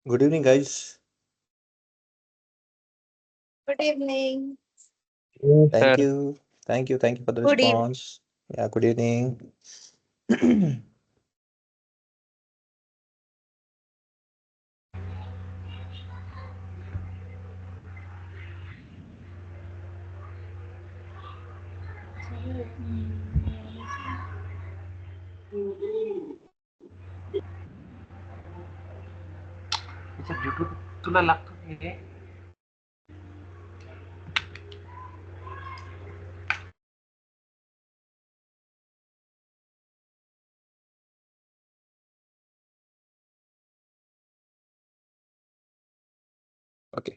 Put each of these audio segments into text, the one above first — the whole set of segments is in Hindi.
Good evening, guys. Good evening. Thank Sir, you. Thank you. Thank you for the Good evening. response. Yeah, good evening. याच्यात ब्लूटूथ तुला लागतो की रे? ओके,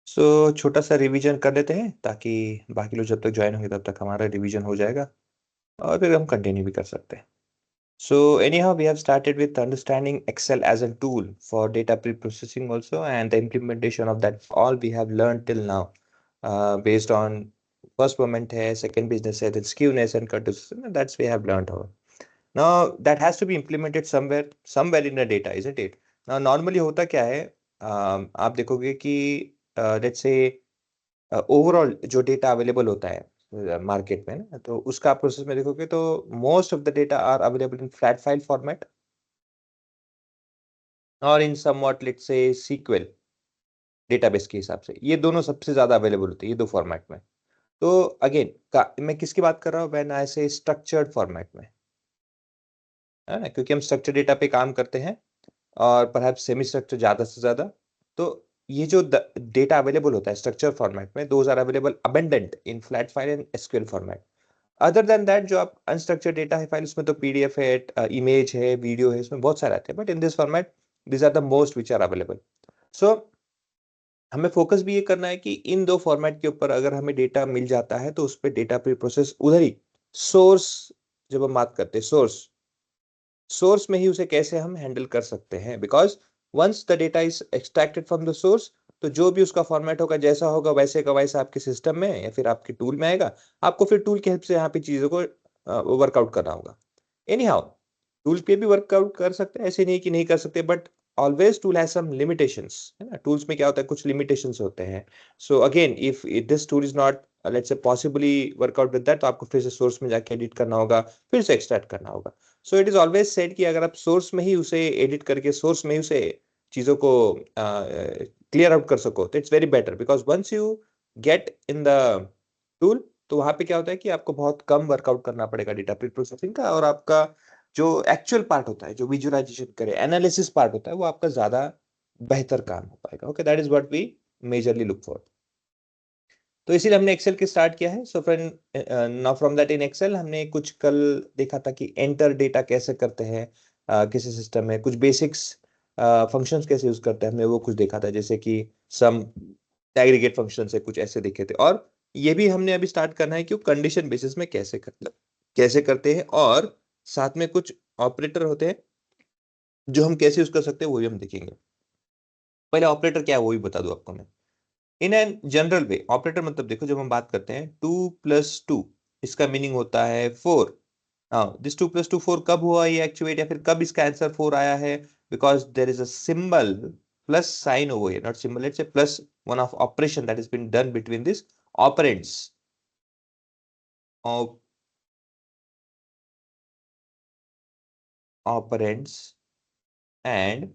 सो छोटा सा रिवीजन कर लेते हैं ताकि बाकी लोग जब तक ज्वाइन होंगे तब तक हमारा रिवीजन हो जाएगा और फिर हम कंटिन्यू भी कर सकते हैं. So anyhow, we have started with understanding Excel as a tool for data pre-processing also, and the implementation of that all we have learned till now, based on first moment hai, second business hai, then skewness and cut to system, and that's we have learned over. Now that has to be implemented somewhere in the data, isn't it? Now normally होता क्या है, आप देखोगे कि let's say ओवरऑल जो डेटा अवेलेबल होता है मार्केट में ना, तो उसका प्रोसेस में देखोगे तो most of the data are available in flat file format और in somewhat let's say SQL database के हिसाब से. ये दोनों सबसे ज्यादा अवेलेबल होते हैं, ये दो फॉर्मेट में. तो अगेन मैं किसकी बात कर रहा हूँ, व्हेन आई से स्ट्रक्चर्ड फॉर्मेट में, है ना, क्योंकि हम स्ट्रक्चर डेटा पे काम करते हैं और परहैप्स सेमी स्ट्रक्चर ज्यादा से ज्यादा. तो ये जो डेटा अवेलेबल होता है स्ट्रक्चर फॉर्मेट में, those are available abundant in flat file and SQL format. Other than that जो आप अनस्ट्रक्चर्ड डेटा है फाइल, उसमें तो पीडीएफ है, इमेज है, वीडियो है, इसमें बहुत सारे आते हैं. But in this format this are the most which are available. So हमें फोकस भी ये करना है कि इन दो फॉर्मेट के ऊपर अगर हमें डेटा मिल जाता है तो उस पर डेटा प्री प्रोसेस उधर ही सोर्स, जब हम बात करते हैं सोर्स में ही उसे कैसे हम हैंडल कर सकते हैं. Because once the data is extracted from the source, तो जो भी उसका फॉर्मेट होगा जैसा होगा वैसे का वैसा आपके सिस्टम में या फिर आपके टूल में आएगा. आपको फिर टूल की हेल्प से यहाँ पे चीजों को वर्कआउट करना होगा. एनी हाउ टूल पे भी वर्कआउट कर सकते हैं, ऐसे नहीं कि नहीं कर सकते, but always tool has some limitations, है ना. टूल्स में क्या होता है, कुछ लिमिटेशंस होते हैं. So again if this tool is not let's say possibly workout with that, तो आपको फिर से सोर्स में जाके एडिट करना होगा, फिर से एक्सट्रैक्ट करना होगा. सो इट इज ऑलवेज सेड कि अगर आप सोर्स में ही उसे एडिट करके सोर्स में ही उसे चीजों को क्लियर आउट कर सको तो it's very better. Because once you get in the tool, तो वहां पे क्या होता है कि आपको बहुत कम वर्कआउट करना पड़ेगा डेटा प्री प्रोसेसिंग का, और आपका जो एक्चुअल पार्ट होता है, जो विजुअलाइजेशन करे, एनालिसिस पार्ट होता है, वो आपका ज्यादा बेहतर काम हो पाएगा. Okay, that is what we majorly look for. तो इसीलिए हमने एक्सेल के स्टार्ट किया है. So friend, now from that in excel हमने कुछ कल देखा था कि एंटर डेटा कैसे करते हैं किसी सिस्टम में, कुछ बेसिक्स फंक्शंस कैसे यूज करते हैं, हमने वो कुछ देखा था, जैसे कि सम एग्रीगेट फंक्शन से कुछ ऐसे देखे थे. और ये भी हमने अभी स्टार्ट करना है कि कंडीशन बेसिस में कैसे करते हैं, और साथ में कुछ ऑपरेटर होते हैं जो हम कैसे यूज कर सकते हैं, वो भी हम देखेंगे. पहले ऑपरेटर क्या है वो भी बता दूं आपको मैं. In an general way operator मतलब देखो, जब हम बात करते हैं 2+2, इसका मीनिंग होता है 4. हाँ, दिस 2+2 4 कब हुआ ये एक्चुएट, या फिर कब इसका आंसर 4 आया है? Because there is a symbol plus sign over here, not symbol, it's a plus one of operation that is been done between this operands of operands and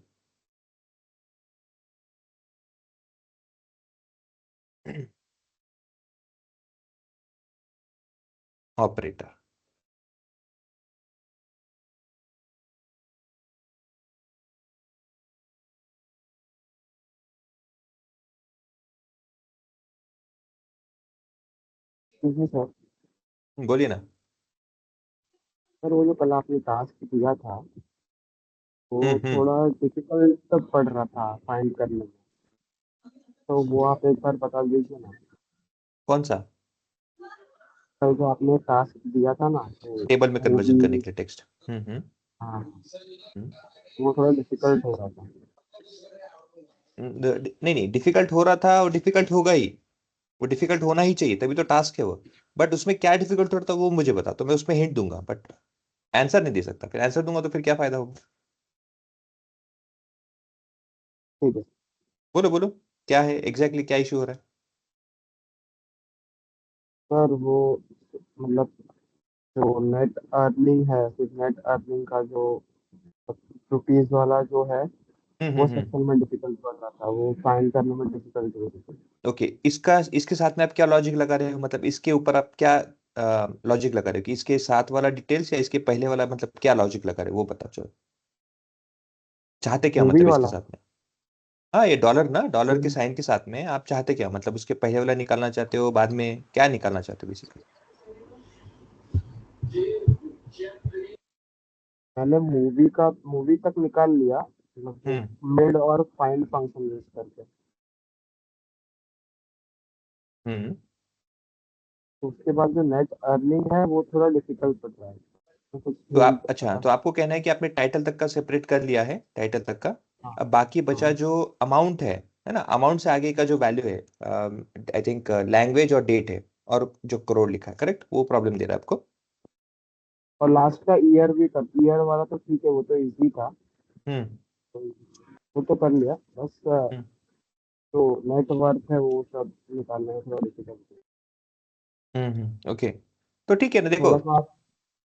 operator. जी सर। बोलिए ना. सर वो जो कल आपने टास्क दिया था वो हम्म. थोड़ा डिफिकल्ट तब पड़ रहा था फाइंड करने में, तो वो आप एक बार बता दीजिए ना। कौन सा? कल जो आपने टास्क दिया था ना तो टेबल में वो कन्वर्जन भी, करने के लिए टेक्स्ट. हाँ, हम्म. वो थोड़ा डिफिकल्ट हो रहा था। नहीं नहीं, डिफिकल्ट हो रहा था और डिफिकल्ट होगा ही. वो डिफिकल्ट होना ही चाहिए, तभी तो टास्क है वो. बट उसमें क्या डिफिकल्ट होता है वो मुझे बता, तो मैं उसमें हिंट दूंगा, बट आंसर नहीं दे सकता. फिर आंसर दूंगा तो फिर क्या फायदा होगा. ठीक है बोलो बोलो, क्या है एग्जैक्टली, क्या इशू हो रहा है? सर, वो मतलब जो नेट अर्निंग है, फिर नेट अर्निंग का जो रुपीज वाला जो है, वो हम्म। सेक्शन में डिफिकल्ट बन रहा था, वो फाइंड करने में डिफिकल्ट हो रही थी। ओके, इसका इसके साथ में आप क्या लॉजिक लगा रहे हो, मतलब इसके ऊपर आप क्या लॉजिक लगा रहे हो कि इसके साथ वाला डिटेल्स या इसके पहले वाला, मतलब क्या लॉजिक लगा रहे हो वो बताओ चलो। चाहते क्या मूवी मतलब इसके वाला। साथ में? हाँ, ये डॉलर ना, डॉलर के मूवी साइन के साथ में आप चाहते क्या, मतलब उसके पहले वाला निकालना चाहते हो, बाद में क्या निकालना चाहते हो बेसिकली? मैंने मूवी तक निकाल लिया, मतलब हम्म मेड और फाइंड फंक्शन यूज करके। हम्म। तो उसके बाद जो नेट अर्निंग है वो थोड़ा डिफिकल्ट पड़ रहा है, तो कुछ तो हिंट आप, अच्छा, बता तो सकते आपको कहना है कि आपने टाइटल तक का सेपरेट कर लिया है, टाइटल तक का। हैं? हाँ अब बाकी बचा हाँ। जो अमाउंट है ना, अमाउंट से आगे का जो वैल्यू है, आई थिंक लैंग्वेज और डेट है, और जो करोड़ लिखा है, करेक्ट, वो प्रॉब्लम दे रहा है आपको। और लास्ट का ईयर भी कर, ईयर वाला तो ठीक है, वो तो इजी था। हम्म तो वो तो कर लिया, बस हम्म जो नेट वर्थ है वो सब निकालने में थोड़ा डिफिकल्ट है। ओके। तो ठीक है ना, देखो, थोड़ा सा आप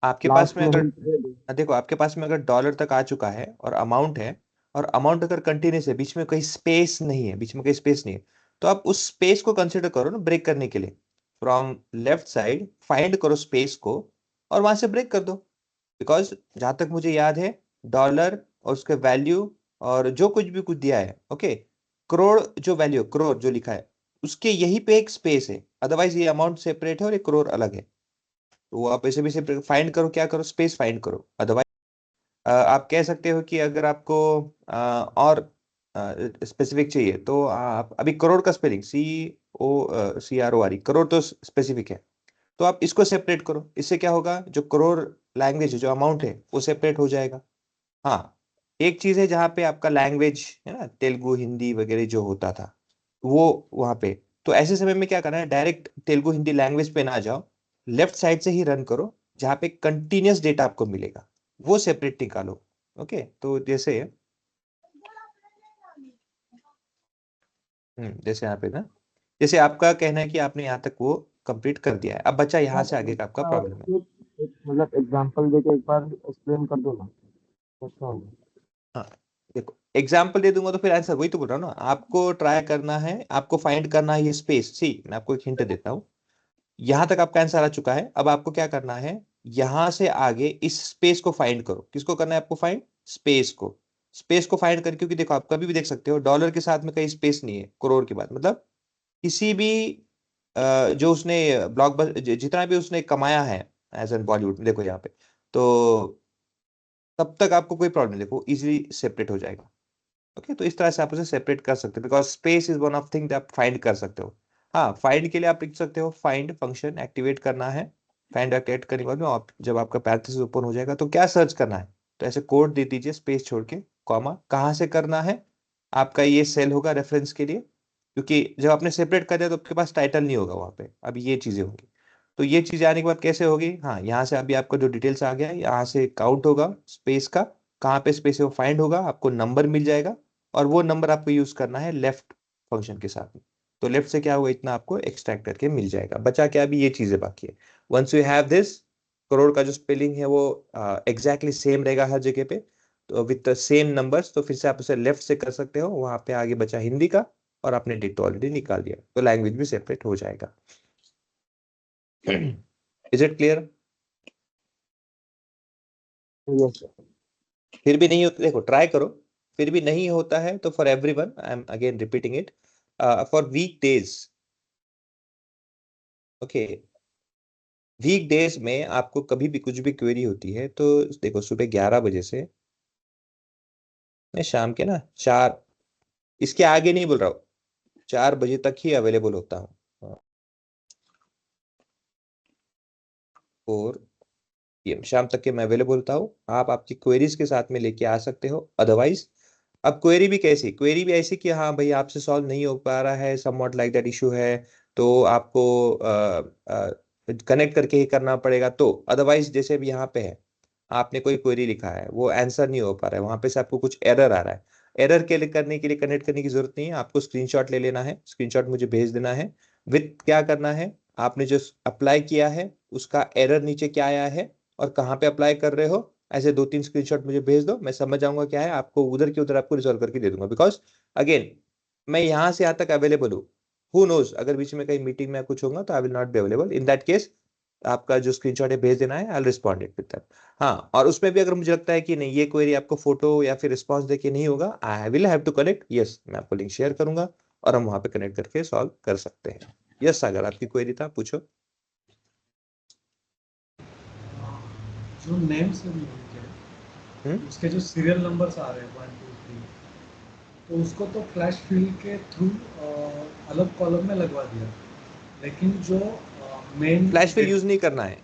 आपके पास लास्ट में में अगर, हिंट दे दो। देखो आपके पास में अगर डॉलर तक आ चुका है और अमाउंट है, और अमाउंट अगर कंटिन्यूस है, बीच में कोई स्पेस नहीं है, बीच में कोई स्पेस नहीं है, तो आप उस स्पेस को कंसिडर करो ना ब्रेक करने के लिए। फ्रॉम लेफ्ट साइड फाइंड करो स्पेस को, और वहां से ब्रेक कर दो। बिकॉज जहां तक मुझे याद है, डॉलर और उसके वैल्यू और जो कुछ भी कुछ दिया है, ओके, करोड़ जो वैल्यू, करोड़ जो लिखा है, उसके यहीं पे एक स्पेस है, अदरवाइज ये अमाउंट सेपरेट है और ये करोड़ अलग है। तो वो आप ऐसे भी से फाइंड करो, क्या करो, स्पेस फाइंड करो। अदरवाइज आप कह सकते हो कि अगर आपको और स्पेसिफिक चाहिए, तो आप अभी करोड़ का स्पेलिंग CORORE, करोड़ तो स्पेसिफिक है, तो आप इसको सेपरेट करो। इससे क्या होगा, जो करोड़ लैंग्वेज जो अमाउंट है वो सेपरेट हो जाएगा। हाँ, एक चीज है जहाँ पे आपका लैंग्वेज है ना, तेलुगु हिंदी वगैरह जो होता था, वो वहां पे, तो ऐसे समय में क्या करना है, डायरेक्ट तेलुगु हिंदी लैंग्वेज पे ना जाओ, लेफ्ट साइड से ही रन करो, जहाँ पे कंटिन्यूस डेटा आपको मिलेगा, वो सेपरेट निकालो। ओके, तो जैसे जैसे यहाँ पे ना, जैसे आपका कहना है कि आपने यहाँ तक वो कंप्लीट कर दिया है, अब बचा यहाँ सर से आगे का आपका इसका प्रॉब्लम है। मतलब एग्जांपल देके एक बार एक्सप्लेन कर दो ना, अच्छा होगा। हाँ, देखो एग्जाम्पल दे दूंगा तो फिर आंसर, वही तो बोल रहा हूँ ना, आपको ट्राई करना है, आपको फाइंड करना है ये स्पेस। सी, मैं आपको एक हिंट देता हूँ, यहां तक आपका आंसर आ चुका है, अब आपको क्या करना है, यहां से आगे इस स्पेस को फाइंड करो। किसको करना है आपको फाइंड? स्पेस को। स्पेस को फाइंड कर, क्योंकि देखो आप कभी भी देख सकते हो डॉलर के साथ में कहीं स्पेस नहीं है करोड़ के बाद, मतलब किसी भी जो उसने ब्लॉक, जितना भी उसने कमाया है एज एन बॉलीवुड में, देखो यहाँ पे, तो तब तक आपको कोई प्रॉब्लम नहीं, देखो इजीली सेपरेट हो जाएगा। ओके, तो इस तरह से आप उसे सेपरेट कर सकते हो, because space is one of thing आप फाइंड कर सकते हो। हाँ, फाइंड के लिए आप लिख सकते हो, फाइंड फंक्शन एक्टिवेट करना है, फाइंड एक्टिवेट करने के बाद में जब आपका पैरेंथेसिस ओपन हो जाएगा तो क्या सर्च करना है, तो ऐसे कोड दे दीजिए स्पेस छोड़ के, कॉमा, कहाँ से करना है, आपका ये सेल होगा रेफरेंस के लिए, क्योंकि जब आपने सेपरेट कर दिया तो आपके पास टाइटल नहीं होगा वहां पे, अब ये चीजें होंगी। तो ये चीजें आने के बाद कैसे होगी, हाँ, यहाँ से अभी आपका जो डिटेल्स आ गया है, यहाँ से काउंट होगा स्पेस का, कहाँ पे स्पेस है वो फाइंड होगा, आपको नंबर मिल जाएगा, और वो नंबर आपको यूज करना है लेफ्ट फंक्शन के साथ में। तो लेफ्ट से क्या होगा, इतना आपको एक्सट्रैक्ट करके मिल जाएगा। बचा क्या, अभी ये चीजें बाकी है। Once you have this, crore का जो स्पेलिंग है वो एग्जैक्टली सेम रहेगा हर जगह पे, तो विथ द सेम नंबर्स, तो फिर से आप उसे लेफ्ट से कर सकते हो, वहां पे आगे बचा हिंदी का, और आपने डिट ऑलरेडी निकाल दिया, तो लैंग्वेज भी सेपरेट हो जाएगा। Is it clear? Yes sir. फिर भी नहीं होता, देखो ट्राई करो, फिर भी नहीं होता है तो for everyone, I am again repeating it, for week days, okay, week days में आपको कभी भी कुछ भी क्वेरी होती है, तो देखो सुबह 11 बजे से मैं शाम के ना 4, इसके आगे नहीं बोल रहा हूँ, 4 बजे तक ही अवेलेबल होता हूँ, और ये शाम तक के मैं अवेलेबल होता हूँ, आप आपकी क्वेरीज के साथ में लेके आ सकते हो। अदरवाइज, अब क्वेरी भी कैसी, क्वेरी भी ऐसी कि हाँ भाई आपसे सॉल्व नहीं हो पा रहा है, समवॉट लाइक दैट इशू है, तो आपको कनेक्ट करके ही करना पड़ेगा। तो अदरवाइज जैसे भी यहाँ पे है, आपने कोई क्वेरी लिखा है, वो आंसर नहीं हो पा रहा है, वहां पे से आपको कुछ एरर आ रहा है, एरर के लिए करने के लिए कनेक्ट करने की जरूरत नहीं है, आपको स्क्रीनशॉट ले लेना है, स्क्रीनशॉट मुझे भेज देना है विथ क्या करना है, आपने जो अप्लाई किया है उसका एरर नीचे क्या आया है और कहाँ पे अप्लाई कर रहे हो, ऐसे 2-3 स्क्रीनशॉट मुझे भेज दो, मैं समझ जाऊंगा क्या है, आपको उधर के उधर आपको रिजॉल्व करके दे दूंगा। बिकॉज अगेन मैं यहाँ से यहाँ तक अवेलेबल हूँ, हु नोज अगर बीच में कहीं मीटिंग में कुछ होगा तो I will not be available, in that case आपका जो स्क्रीनशॉट है भेज देना है, I will respond it with that. हाँ, और उसमें भी अगर मुझे लगता है कि नहीं ये क्वेरी आपको फोटो या फिर रिस्पॉन्स देके नहीं होगा, I will have to connect, yes मैं आपको लिंक शेयर करूंगा और हम वहां पे कनेक्ट करके सॉल्व कर सकते हैं। यस सागर, आपकी क्वेरी था, पूछो। जो नेम्स है उसके जो सीरियल नंबर्स आ रहे हैं 1 2 3, तो उसको तो फ्लैश फिल के थ्रू अलग कॉलम में लगवा दिया, लेकिन जो मेन फ्लैश फिल यूज नहीं करना है,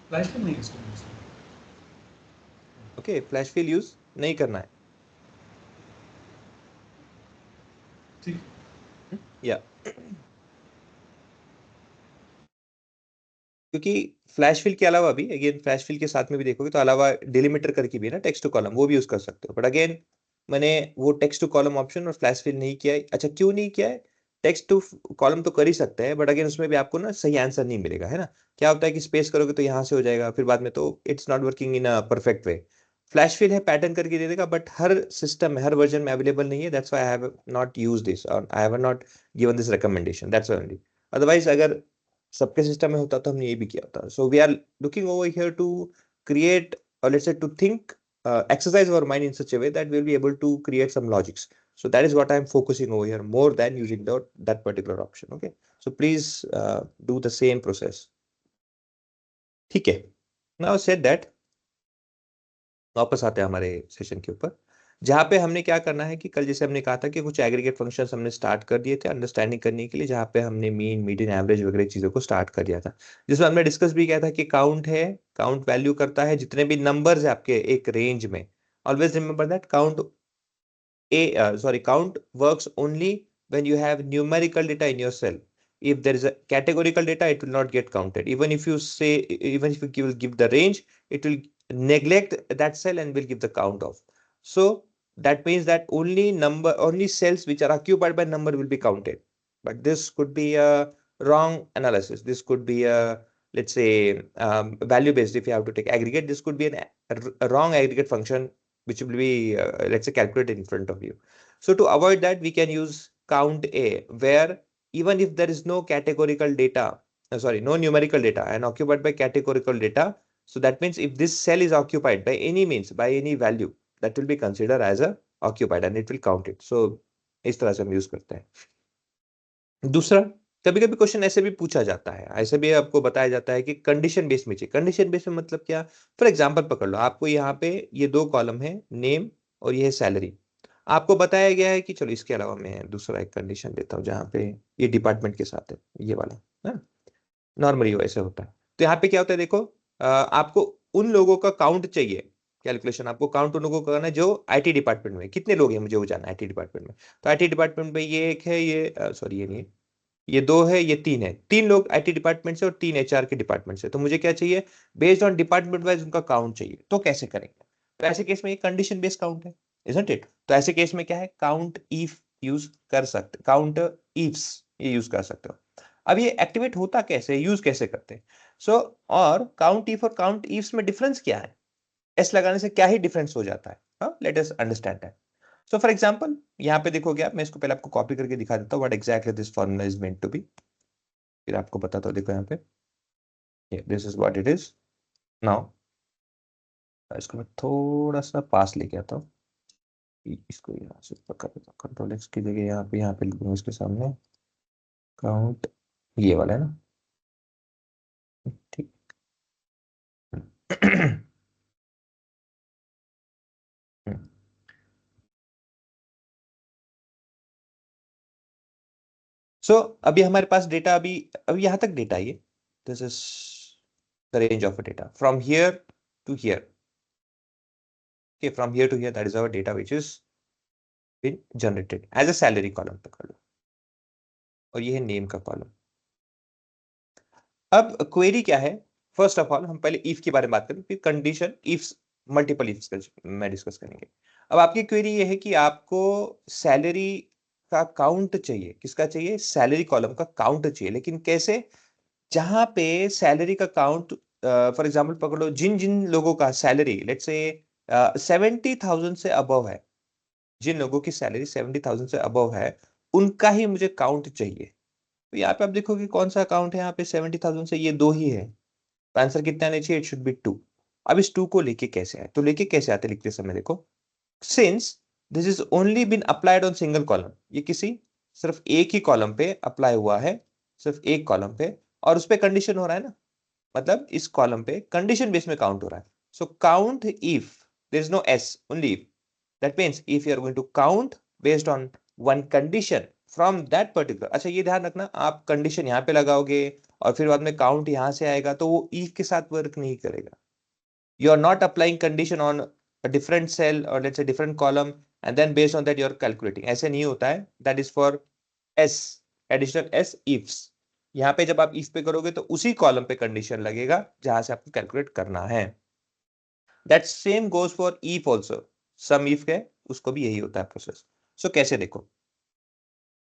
फ्लैश फिल नहीं इसको use करना। ओके, फ्लैश फिल यूज नहीं करना है, ठीक। या क्योंकि फ्लैश फिल के अलावा भी अगेन फ्लैश फिल के साथ में भी देखोगे तो अलावा डिलीमीटर करके भी है ना टेक्स्ट टू कॉलम, वो भी यूज कर सकते हो, बट अगेन मैंने वो टेक्स्ट टू कॉलम ऑप्शन और फ्लैश फिल नहीं किया है। अच्छा क्यों नहीं किया है? टेक्स्ट टू कॉलम तो कर ही सकते हैं, बट अगेन उसमें भी आपको ना सही आंसर नहीं मिलेगा, है ना। क्या होता है कि स्पेस करोगे तो यहाँ से हो जाएगा, फिर बाद में तो it's not working in a perfect way. Flash fill है पैटर्न करके दे देगा, बट हर सिस्टम में हर वर्जन में अवेलेबल नहीं है, that's why I have not used this और I have not given this recommendation, that's only. Otherwise अगर सबके सिस्टम में होता तो हमने ये भी किया होता। So we are looking over here to create or let's say to think, exercise our mind in such a way that we'll be able to create some logics. So that is what I'm focusing over here more than using that particular option. Okay, so please do the same process. ठीक है, now said that वापस आते हैं हमारे सेशन के ऊपर, जहाँ पे हमने क्या करना है कि कल जैसे हमने कहा था कि कुछ एग्रीगेट फंक्शंस हमने स्टार्ट कर दिए थे अंडरस्टैंडिंग करने के लिए, जहाँ पे हमने मीन मीडियन एवरेज वगैरह चीजों को स्टार्ट कर दिया था, जिसमें हमने डिस्कस भी किया था कि काउंट है, काउंट वैल्यू करता है जितने भी नंबर्स है आपके एक रेंज में। Always remember that count works only when you have numerical data in your cell. If there is a categorical data, it will not get counted. Even if you give the range, it will neglect that cell and will give the count of. So that means that only cells which are occupied by number will be counted. But this could be a wrong analysis. This could be a, let's say, value based. If you have to take aggregate, this could be a wrong aggregate function which will be let's say calculated in front of you. So to avoid that, we can use count A, where even if there is no categorical data, no numerical data and occupied by categorical data, so that means if this cell is occupied by any means, by any value, that will be considered as a occupied and it will count it. So इस तरह से हम यूज करते हैं। दूसरा, कभी कभी क्वेश्चन ऐसे भी पूछा जाता है, ऐसे भी आपको बताया जाता है कि कंडीशन बेस में चाहिए। कंडीशन बेस में मतलब क्या? फॉर एग्जांपल पकड़ लो, आपको यहाँ पे ये 2 कॉलम है, नेम और ये है सैलरी। आपको बताया गया है कि चलो इसके अलावा मैं दूसरा एक कंडीशन देता हूँ जहाँ पे ये डिपार्टमेंट के साथ है, ये वाला है, नॉर्मली वैसे होता है। तो यहाँ पे क्या होता है देखो, आपको उन लोगों का काउंट चाहिए, कैलकुलेशन आपको काउंट उन लोगों का करना है जो आईटी डिपार्टमेंट में, कितने लोग हैं मुझे वो जानना है आईटी डिपार्टमेंट में। तो आईटी डिपार्टमेंट में ये एक है, ये सॉरी ये नहीं है, ये 2 है, ये 3 है, 3 लोग आईटी डिपार्टमेंट से और 3 एचआर के डिपार्टमेंट से। तो मुझे क्या चाहिए? बेस्ड ऑन डिपार्टमेंट वाइज उनका काउंट चाहिए। तो कैसे करेंगे? तो ऐसे केस में ये कंडीशन बेस्ड काउंट है, इजंट इट? तो ऐसे केस में क्या है, काउंट इफ यूज कर सकते, काउंट इफ्स ये यूज कर सकते हो। अब ये एक्टिवेट होता कैसे, यूज कैसे करते हैं? सो और काउंट इफ और काउंट इफ्स में डिफरेंस क्या है? एस लगाने से क्या ही डिफरेंस हो जाता है? हाँ, let us understand that. So for example यहाँ पे देखोगे आप, मैं इसको पहले आपको कॉपी करके दिखा देता हूँ what exactly this formula is meant to be, फिर आपको बताता हूँ। देखो यहाँ पे, this is what it is now. इसको मैं थोड़ा सा पास लेके आता हूँ, इसको यहाँ से पकड़ देता हूँ, कंट्रोल एक्स की जगह यहाँ पे लिख दूंगा इसके सामने काउंट, ये वाला है ना, ठीक। सो अभी हमारे पास डेटा अभी यहाँ तक डेटा है, this is the range of data from here to here. Okay, from here to here, that is our data which is been generated as a salary column पकड़ लो, और ये है नेम का कॉलम। अब क्वेरी क्या है? फर्स्ट ऑफ ऑल हम पहले इफ के बारे में बात करें, फिर कंडीशन इफ्स, मल्टीपल इफ्स में डिस्कस करेंगे। अब आपकी क्वेरी ये है कि आपको सैलरी का काउंट चाहिए, किसका चाहिए, सैलरी कॉलम का काउंट चाहिए, लेकिन कैसे, जहां पे सैलरी का काउंट फॉर एग्जांपल पकड़ो, जिन जिन लोगों का सैलरी लेट्स से 70,000 से अबव है, जिन लोगों की सैलरी 70,000 से अबव है, उनका ही मुझे काउंट चाहिए। तो यहाँ पे आप देखोगे कौन सा काउंट है, यहाँ पे 70,000 से ये दो ही है, तो आंसर कितना आना चाहिए, इट शुड बी 2। अब इस 2 को लेके कैसे आए, तो लेके कैसे आते लिखते समय देखो, since this is only been applied on single column, ये किसी सिर्फ एक ही कॉलम पे अप्लाई हुआ है, सिर्फ एक कॉलम पे, और उस पे कंडीशन हो रहा है ना, मतलब इस कॉलम पे कंडीशन बेस में काउंट हो रहा है। So count if there is no S, only if, that means if you are going to count based on one condition from that particular, अच्छा ये ध्यान रखना, आप कंडीशन यहाँ पे लगाओगे और फिर बाद में काउंट यहाँ से आएगा तो वो इफ के साथ वर्क नहीं करेगा। You are not applying condition on a different cell or let's say different column and then based on that you are calculating, ऐसे नहीं होता है, that is for s, additional s ifs। यहाँ पे जब आप if पे करोगे तो उसी कॉलम पे कंडीशन लगेगा जहां से आपको कैलकुलेट करना है। that same goes for if also, sum if है उसको भी यही होता है प्रोसेस। सो कैसे देखो,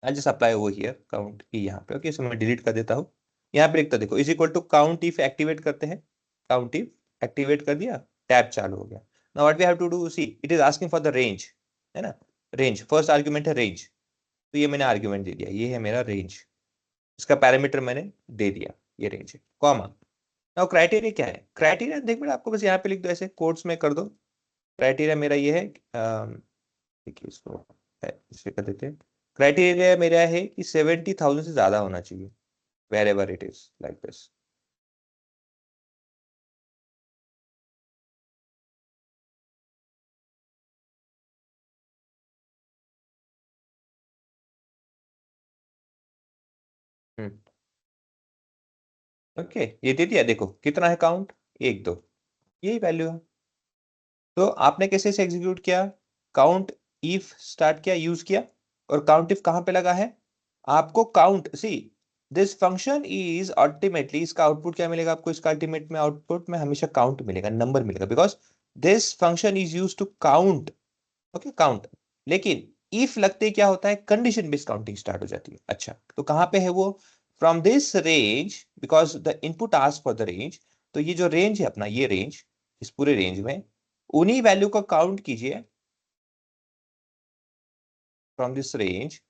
I just apply over here count e यहाँ पे, ओके, सो मैं डिलीट कर देता हूँ, यहाँ पे लिखता देखो is equal to count if activate करते हैं, काउंट इफ एक्टिवेट कर दिया, टैब चालू हो गया। Now what we have to do, see it is asking for the range, है ना, रेंज फर्स्ट आर्गुमेंट है रेंज, तो ये मैंने आर्गुमेंट दे दिया, ये है मेरा रेंज, इसका पैरामीटर मैंने दे दिया, ये रेंज है, कॉमा। नाउ क्राइटेरिया क्या है, क्राइटेरिया देख बेटा आपको बस यहाँ पे लिख दो, ऐसे कोट्स में कर दो, क्राइटेरिया मेरा ये है, देखिए इसको इसे कर देते हैं, क्राइटेरिया मेरा है कि 70,000 से ज्यादा होना चाहिए, wherever it is like this। Okay ये दे दिया, देखो कितना है काउंट, 1 2, यही वैल्यू है। तो आपने कैसे से एग्जीक्यूट किया, काउंट इफ स्टार्ट किया, यूज किया, और काउंट इफ कहां पे लगा है, आपको count, see this function is ultimately, इसका आउटपुट क्या मिलेगा आपको, इसका अल्टीमेट में आउटपुट में हमेशा काउंट मिलेगा, नंबर मिलेगा, because this function is use to count, okay count. लेकिन इफ लगते क्या होता है, कंडीशन बेस्ड काउंटिंग स्टार्ट हो जाती है। अच्छा तो कहां पे है वो, from this range, because the input ask for the range, तो ये जो रेंज है अपना, ये रेंज, इस पूरे रेंज में उन्हीं वैल्यू को काउंट कीजिए, फ्रॉम दिस रेंज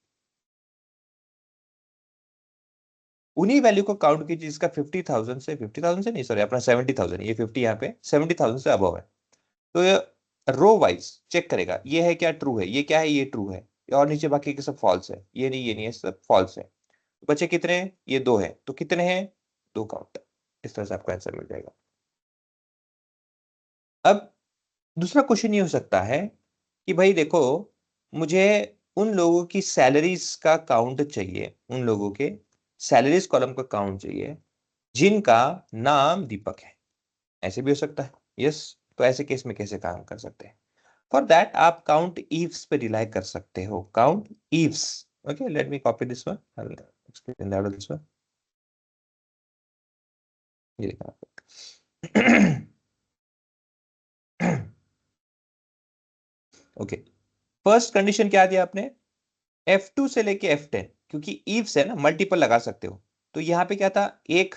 उन्हीं वैल्यू को काउंट कीजिए जिसका 50,000 से, 50,000 से नहीं सॉरी अपना 70,000, ये 50 यहाँ पे 70,000 से अबव है। तो ये रो वाइज चेक करेगा, ये है क्या ट्रू है, ये क्या है, ये ट्रू है, और नीचे बाकी के सब फॉल्स है, ये नहीं ये नहीं है, सब फॉल्स है। तो बचे कितने हैं, ये 2 है, तो कितने हैं, 2 काउंट। इस तरह से आपको आंसर मिल जाएगा। अब दूसरा क्वेश्चन ये हो सकता है कि भाई देखो, मुझे उन लोगों की सैलरीज का काउंट चाहिए, उन लोगों के सैलरीज कॉलम का काउंट चाहिए जिनका नाम दीपक है, ऐसे भी हो सकता है, यस। तो ऐसे केस में कैसे काम कर सकते हैं, फॉर दैट आप काउंट ईव्स पे रिलाई कर सकते हो, count eaves, okay let me copy this one, I will explain that this one, ये देखा ओके। फर्स्ट कंडीशन क्या दिया आपने, F2 से लेके F10, क्योंकि ईव्स है ना, मल्टीपल लगा सकते हो। तो यहाँ पे क्या था, एक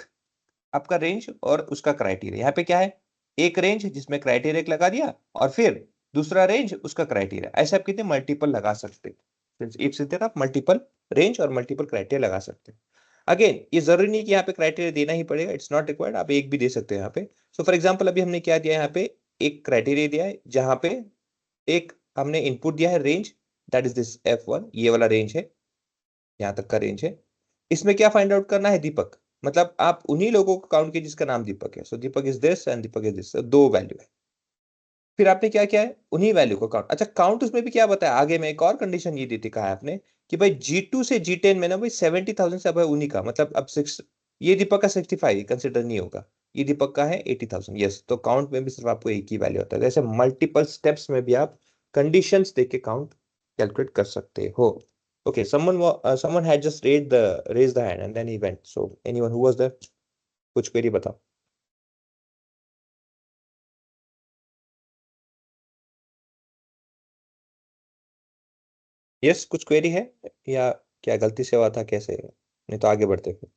आपका रेंज और उसका क्राइटेरिया, यहाँ पे क्या है, एक रेंज जिसमें क्राइटेरिया लगा दिया और फिर दूसरा रेंज उसका क्राइटेरिया, ऐसे आप कितने मल्टीपल लगा सकते हैं, इफ से आप मल्टीपल रेंज और मल्टीपल क्राइटेरिया लगा सकते हैं। अगेन ये जरूरी नहीं कि यहाँ पे क्राइटेरिया देना ही पड़ेगा, इट्स नॉट रिक्वायर्ड, आप एक भी दे सकते हैं यहाँ पे। सो फॉर एग्जाम्पल अभी हमने क्या दिया, यहाँ पे एक क्राइटेरिया दिया है जहां पे एक हमने इनपुट दिया है range, that is this F1, ये वाला रेंज है, यहां तक का रेंज है। इसमें क्या फाइंड आउट करना है, दीपक, मतलब आप उन्हीं लोगों को काउंट कीजिए जिसका नाम दीपक है। So Deepak is this and Deepak is this, दो वैल्यू है। फिर आपने क्या किया है, उन्हीं वैल्यू को काउंट, अच्छा काउंट उसमें भी क्या बताया आगे में, एक और कंडीशन ये दी थी, कहा है आपने कि भाई G2 से G10 में ना भाई 70,000 से अब है उन्हीं का, मतलब अब 6, ये दीपक का 65 कंसिडर नहीं होगा, ये दीपक का है 80,000, यस। तो काउंट में भी सिर्फ आपको एक ही वैल्यू होता है, जैसे मल्टीपल स्टेप्स में भी आप कंडीशंस देख के काउंट कैलकुलेट कर सकते हो। Okay, someone had just raised the hand and then he went. So anyone who was there? कुछ query बताओ। यस, कुछ क्वेरी है या क्या गलती से हुआ था, कैसे? नहीं तो आगे बढ़ते फिर।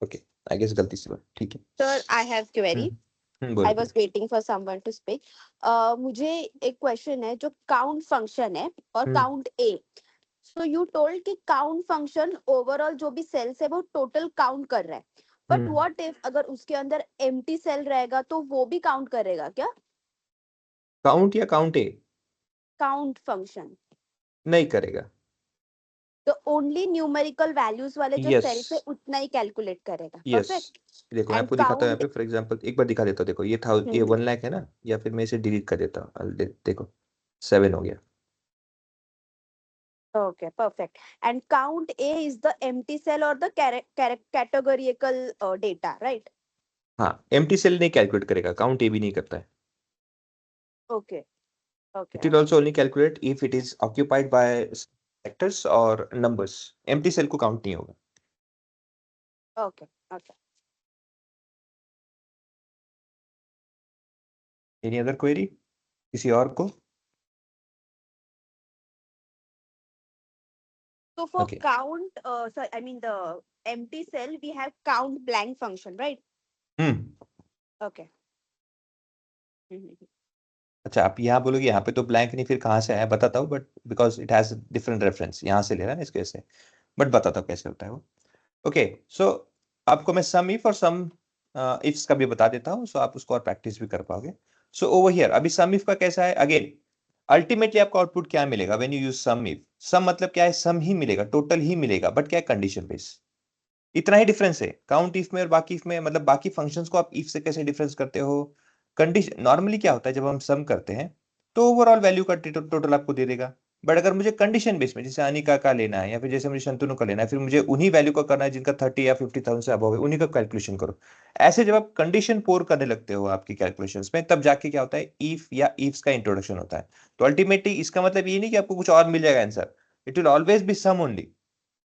ओके, आई गेस गलती से हुआ, ठीक है। Sir, I have query. बोलो I was waiting for someone to speak. मुझे एक क्वेश्चन है जो काउंट फंक्शन है और हम्म। Count A. So you told कि काउंट फंक्शन ओवरऑल जो भी सेल्स है वो टोटल काउंट कर रहा है. बट व्हाट इफ अगर उसके अंदर एम्प्टी सेल रहेगा तो वो भी काउंट करेगा क्या? काउंट या काउंट ए? काउंट फंक्शन नहीं करेगा। तो ओनली न्यूमेरिकल वैल्यूज वाले जो यस सेल्स है उतना ही कैलकुलेट करेगा. Yes, perfect. देखो मैं एंड आपको दिखाता हूँ यहाँ काउंट. पे, फॉर एग्जांपल एक बार दिखा देता हूँ। देखो ये था, ये 1 लाख है ना, या फिर मैं इसे डिलीट कर देता हूँ। देखो 7 हो गया। Okay, perfect. And count A is the empty cell or the categorical data, right? हाँ, एम्प्टी सेल नहीं कैलकुलेट करेगा, काउंट ए भी नहीं करता है। Okay, okay, it will okay. Also only calculate if it is occupied by sectors और नंबर्स। एम्प्टी सेल को काउंट नहीं होगा। Okay, okay. Any other query किसी और को? So for Okay. count, so I mean the empty cell, we have count blank function, right? Okay. अच्छा, आप यहाँ बोलोगे यहाँ पे तो ब्लैंक नहीं, फिर कहाँ से आया बताता हूँ, but because it has different reference, यहाँ से ले रहा है इसके से, बट बताता हूँ कैसे होता है वो। ओके, सो आपको मैं सम इफ और सम इफ्स का भी बता देता हूँ, सो आप उसको और प्रैक्टिस भी कर पाओगे। सो ओवर हियर अभी सम इफ का कैसा है, अगेन अल्टीमेटली आपको आउटपुट क्या मिलेगा when you use sum if? Sum मतलब क्या है, सम ही मिलेगा, टोटल ही मिलेगा, बट क्या है, कंडीशन बेस। इतना ही डिफरेंस है काउंट इफ में और बाकी इफ में। मतलब बाकी फंक्शंस को आप इफ से कैसे डिफरेंस करते हो, कंडीशन नॉर्मली क्या होता है जब हम सम करते हैं तो ओवरऑल वैल्यू का टोटल आपको दे देगा। बट अगर मुझे कंडीशन बेस में, जैसे अनिका का लेना है या फिर जैसे मुझे शंतनु का लेना है, फिर मुझे उन्हीं वैल्यू का करना है जिनका 30 या 50,000 से अबव है, उन्हीं का कैलकुलेशन करो। ऐसे जब आप कंडीशन पोर करने लगते हो आपकी कैलकुलेशंस में, तब जाके क्या होता है, इफ या इफ्स का इंट्रोडक्शन होता है। तो अल्टीमेटली इसका मतलब ये नहीं कि आपको कुछ और मिल जाएगा answer, it will always be sum only.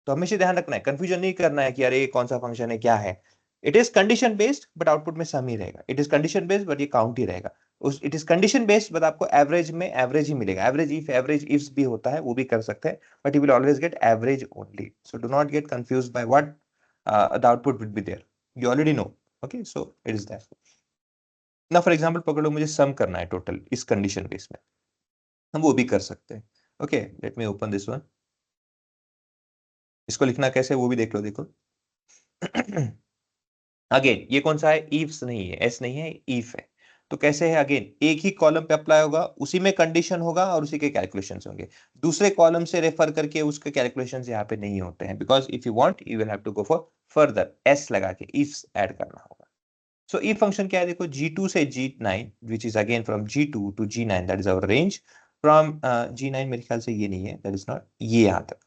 तो हमेशा ध्यान रखना है, कंफ्यूजन नहीं करना है कि अरे ये कौन सा फंक्शन है क्या है। It is condition based but output में सम ही रहेगा। It is condition based but ये काउंट ही रहेगा। उस it is condition based but आपको एवरेज में एवरेज ही मिलेगा। एवरेज इफ्स भी होता है, वो भी कर सकते हैं, but you will always get average only. So do not get confuse by what the output will be there, you already know. Okay, so it is that. ना फॉर एग्जांपल पकड़ो, मुझे सम करना है टोटल इस कंडीशन बेस में, हम वो भी कर सकते हैं। Okay, let me open this one. इसको लिखना कैसे वो भी देख लो, देखो। अगेन ये कौन सा है, इफ्स नहीं है, एस नहीं है, इफ है। तो कैसे है, अगेन एक ही कॉलम पे अप्लाई होगा, उसी में कंडीशन होगा और उसी के कैलकुलेशंस होंगे। दूसरे कॉलम से रेफर करके उसके कैलकुलेशंस यहाँ पे नहीं होते हैं, because if you want you will have to go for further S लगा के इफ्स ऐड करना होगा। सो इफ फंक्शन क्या है, देखो G2 से G9 which is again from G2 to G9, that is our range. From G9 मेरे ख्याल से ये नहीं है, दैट इज नॉट, ये यहाँ तक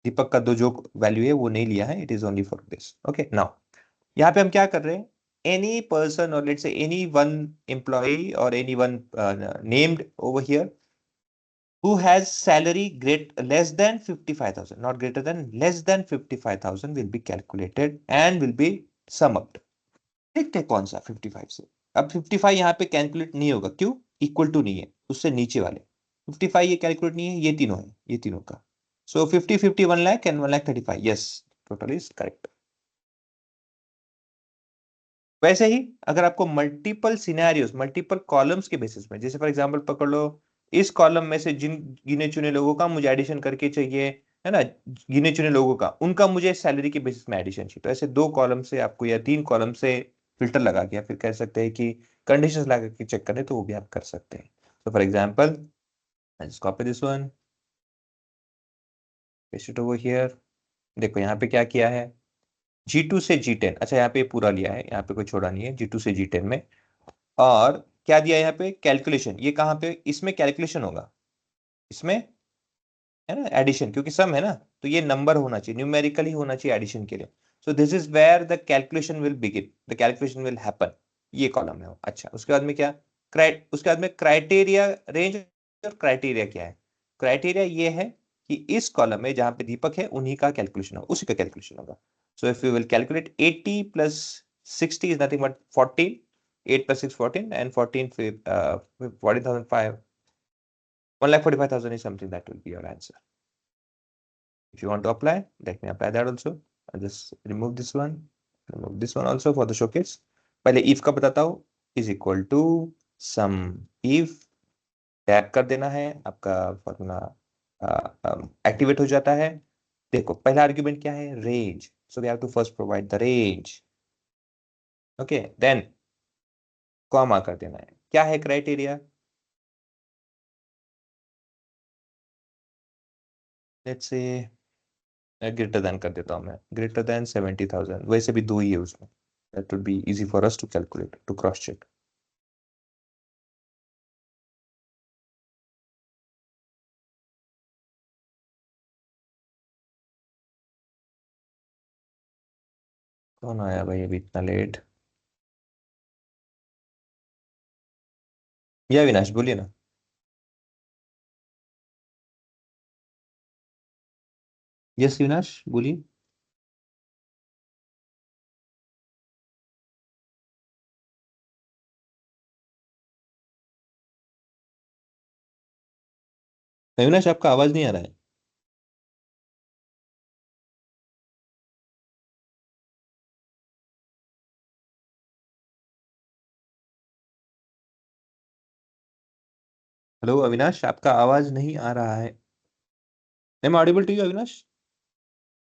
दीपक का दो जो वैल्यू है वो नहीं लिया है, it is only for this. Okay, now यहाँ पे हम क्या कर रहे हैं, एनी पर्सन और let's say any one employee और any one named over here who has salary less than 55,000, not greater than, less than 55,000 will be calculated and will be summed। देखते हैं कौन सा 55 से। अब 55 यहाँ पे कैलकुलेट नहीं होगा, क्यों, इक्वल टू नहीं है, उससे नीचे वाले 55 ये कैलकुलेट नहीं है, ये तीनों है, ये तीनों का। सो 50 50 1 lakh and 1,35,000, yes, total is correct. वैसे ही अगर आपको मल्टीपल सिनेरियोस, मल्टीपल कॉलम्स के बेसिस में, जैसे फॉर एग्जांपल पकड़ लो, इस कॉलम में से जिन गिने चुने लोगों का मुझे एडिशन करके चाहिए, है ना, गिने चुने लोगों का उनका मुझे सैलरी के बेसिस में एडिशन चाहिए, तो ऐसे 2 कॉलम से आपको या 3 कॉलम से फिल्टर लगा के या फिर कह सकते हैं कि कंडीशंस लगा के चेक करें, तो वो भी आप कर सकते हैं। तो for example I just copy this one, paste it over here. देखो यहाँ पे क्या किया है, G2 से G10, अच्छा यहाँ पे पूरा लिया है, यहाँ पे कोई छोड़ा नहीं है, G2 से G10 में। और क्या दिया यहाँ पे, कैलकुलेशन, ये कहाँ पे, इसमें कैलकुलेशन होगा, इसमें, है ना, एडिशन, क्योंकि सम है ना, तो ये नंबर होना चाहिए, न्यूमेरिकली होना चाहिए एडिशन के लिए। So this is where the calculation will begin, the calculation will happen, ये कॉलम है। अच्छा, उसके बाद में क्या, उसके बाद में क्राइटेरिया रेंज। और क्राइटेरिया क्या है, क्राइटेरिया ये है कि इस कॉलम में जहां पे दीपक है उन्हीं का कैलकुलेशन होगा, उसी का कैलकुलेशन होगा। So if you will calculate 80 + 60 is nothing but 40, 8 plus 6 14 and 14,005 1,45,000 is something that will be your answer. If you want to apply, let me apply that also. I'll just remove this one also for the showcase. पहले if का बताता हूँ, is equal to sum if, tap कर देना है, आपका फॉर्मूला एक्टिवेट हो जाता है. देखो पहला आर्ग्यूमेंट क्या है, range. So we have to first provide the range. Okay, then comma कर देना है. क्या है criteria, let's say greater than कर देता हूं मैं, ग्रेटर देन 70,000. वैसे भी 2 ही है उसमें. That would be easy for us to calculate, to cross check. कौन आया भाई अभी इतना लेट? या विनाश बोलिए ना. यस विनाश बोलिए. अविनाश आपका आवाज नहीं आ रहा है. हेलो अविनाश, आपका आवाज नहीं आ रहा है. Am audible to you Avinash?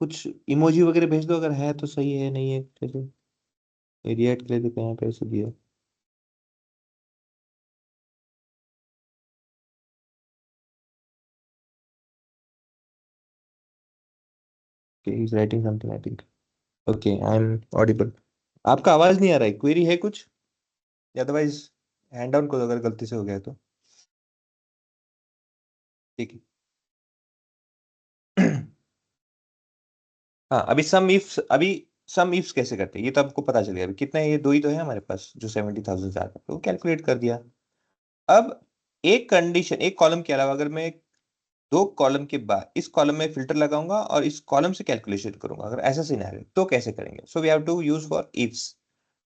कुछ इमोजी वगैरह भेज दो अगर है तो सही है, नहीं है जैसे रिएक्ट के लिए तो कहाँ पे ऐसे दिया. Okay, he's writing something I think. Okay, I'm audible. आपका आवाज नहीं आ रहा है, क्वेरी है कुछ? अदरवाइज हैंड डाउन को अगर गलती से हो गया तो ठीक है. हाँ, अभी सम इफ्स कैसे करते हैं ये तो आपको पता चल गया. अभी कितना है, ये 2 ही तो है हमारे पास जो 70,000 से आता है, तो कैलकुलेट कर दिया. अब एक कंडीशन, एक कॉलम के अलावा अगर मैं 2 कॉलम के बाद इस कॉलम में फिल्टर लगाऊंगा और इस कॉलम से कैलकुलेशन करूंगा, अगर ऐसा सिनेरियो तो कैसे करेंगे. So we have to use for ifs.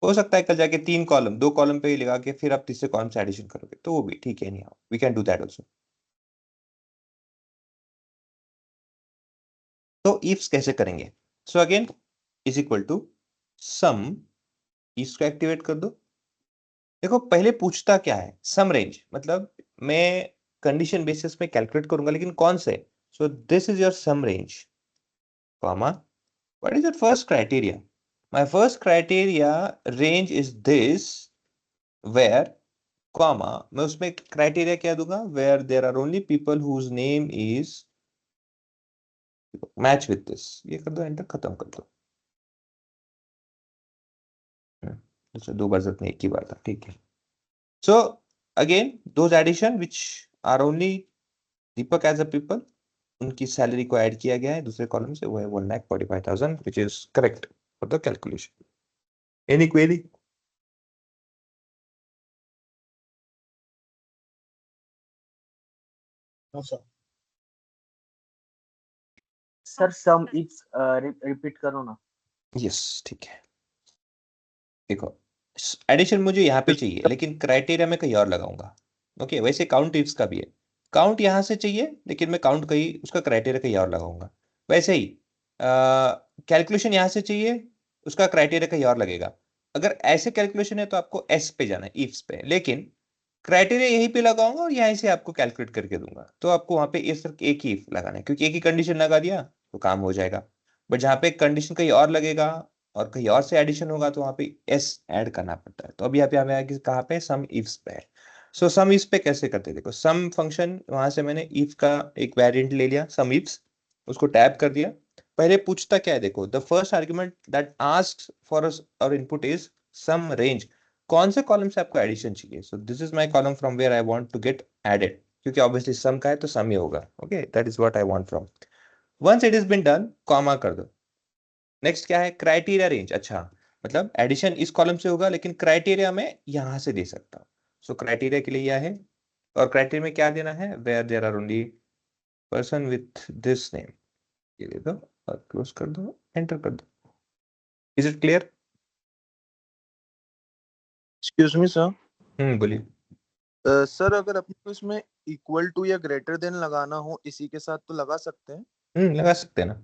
हो सकता है कल जाके 3 कॉलम 2 कॉलम पे ही लगा के फिर आप तीसरे कॉलम से एडिशन करोगे तो वो भी ठीक है. नहीं, we can do that also. तो इफ्स कैसे करेंगे. So again is equal to sum, इसको एक्टिवेट कर दो. देखो पहले पूछता क्या है, सम रेंज, मतलब मैं कंडीशन बेसिस पे कैलकुलेट करूंगा लेकिन कौन से. So this is your sum range, comma, what is your first criteria. My first criteria range is this, where, comma, मैं उसमें क्राइटेरिया क्या दूंगा, where there are only people whose name is match with this. ये कर दो, एंटर, खत्म कर दो. अच्छा, 2 बार जरूरत नहीं, एक ही बार था, ठीक है. So again those addition which are only Deepak as a people, उनकी सैलरी को ऐड किया गया है दूसरे कॉलम से, वो है 1,45,000 which is correct for the calculation. Any query? हाँ sir. Sir sum its repeat करो ना. यस ठीक है. देखो एडिशन मुझे यहाँ पे चाहिए लेकिन क्राइटेरिया में कहीं और लगाऊंगा. ओके, वैसे काउंट इफ्स का भी है, काउंट यहाँ से चाहिए लेकिन मैं काउंट कहीं, उसका क्राइटेरिया कहीं और लगाऊंगा. वैसे ही कैलकुलेशन यहाँ से चाहिए, उसका क्राइटेरिया कहीं और लगेगा. अगर ऐसे कैलकुलेशन है तो आपको एस पे जाना है, इफ्स पे, लेकिन क्राइटेरिया यहीं पे लगाऊंगा और यहीं से आपको कैलकुलेट करके दूंगा. तो आपको वहां पे इस सिर्फ एक ही इफ लगाना है, क्योंकि एक ही कंडीशन लगा दिया तो काम हो जाएगा. बट जहाँ पे कंडीशन कहीं और लगेगा और कहीं और से एडिशन होगा तो वहां पे एस ऐड करना पड़ता है. तो अभी यहाँ पे हमें आगे कहाँ पे, सम इफ्स पे है. सो सम इफ्स पे कैसे करते हैं, देखो सम फंक्शन, वहां से मैंने इफ का एक वेरिएंट ले लिया, सम इफ्स, उसको टैप कर दिया. पहले पूछता क्या है, देखो the first argument that asks for और इनपुट इज सम रेंज. कौन से कॉलम से आपको एडिशन चाहिए. So this is my column from where I want to get added, क्योंकि ऑब्वियसली सम का है तो सम ही होगा. Okay, that is what I want from. Once it is been done, comma कर दो. नेक्स्ट क्या है, क्राइटेरिया रेंज. अच्छा, मतलब एडिशन इस कॉलम से होगा लेकिन क्राइटेरिया में यहां से दे सकता हूं. सो क्राइटेरिया के लिए यह है, और क्राइटेरिया में क्या देना है, where there are only person with this name, ये दे दो और क्लोज कर दो, एंटर कर दो. Is it clear? Excuse me sir. बोलिए। सर अगर अपने को इसमें इक्वल टू या ग्रेटर देन लगाना हो इसी के साथ तो लगा सकते हैं। लगा सकते हैं ना।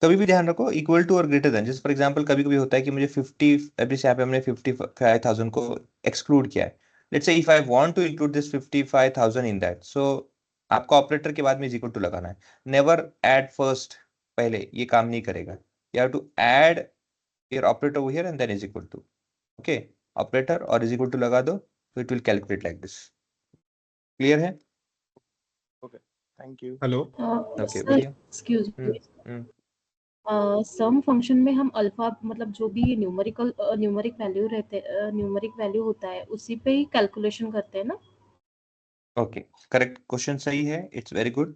कभी भी ध्यान रखो इक्वल टू और ग्रेटर देन। जैसे फॉर एग्जांपल कभी कभी होता है कि मुझे 50, अभी यहाँ पे हमने 55,000 को एक्सक्लूड किया है। Let's say if I want to include this 55,000 in that, so आपको ऑपरेटर के बाद में इज इक्वल टू लगाना है। नेवर ऐड फर्स्ट, पहले ये काम नहीं करेगा। You have to add your operator over here and then is equal to. Okay, operator और इज इक्वल टू लगा दो तो it will calculate like this. Clear है? Okay, thank you. Hello okay sir बोलिए। Excuse me, hmm some function में हम अल्फा मतलब जो भी न्यूमेरिक वैल्यू रहते न्यूमेरिक वैल्यू होता है उसी पे ही कैलकुलेशन करते हैं ना। ओके, करेक्ट क्वेश्चन, सही है, इट्स वेरी गुड।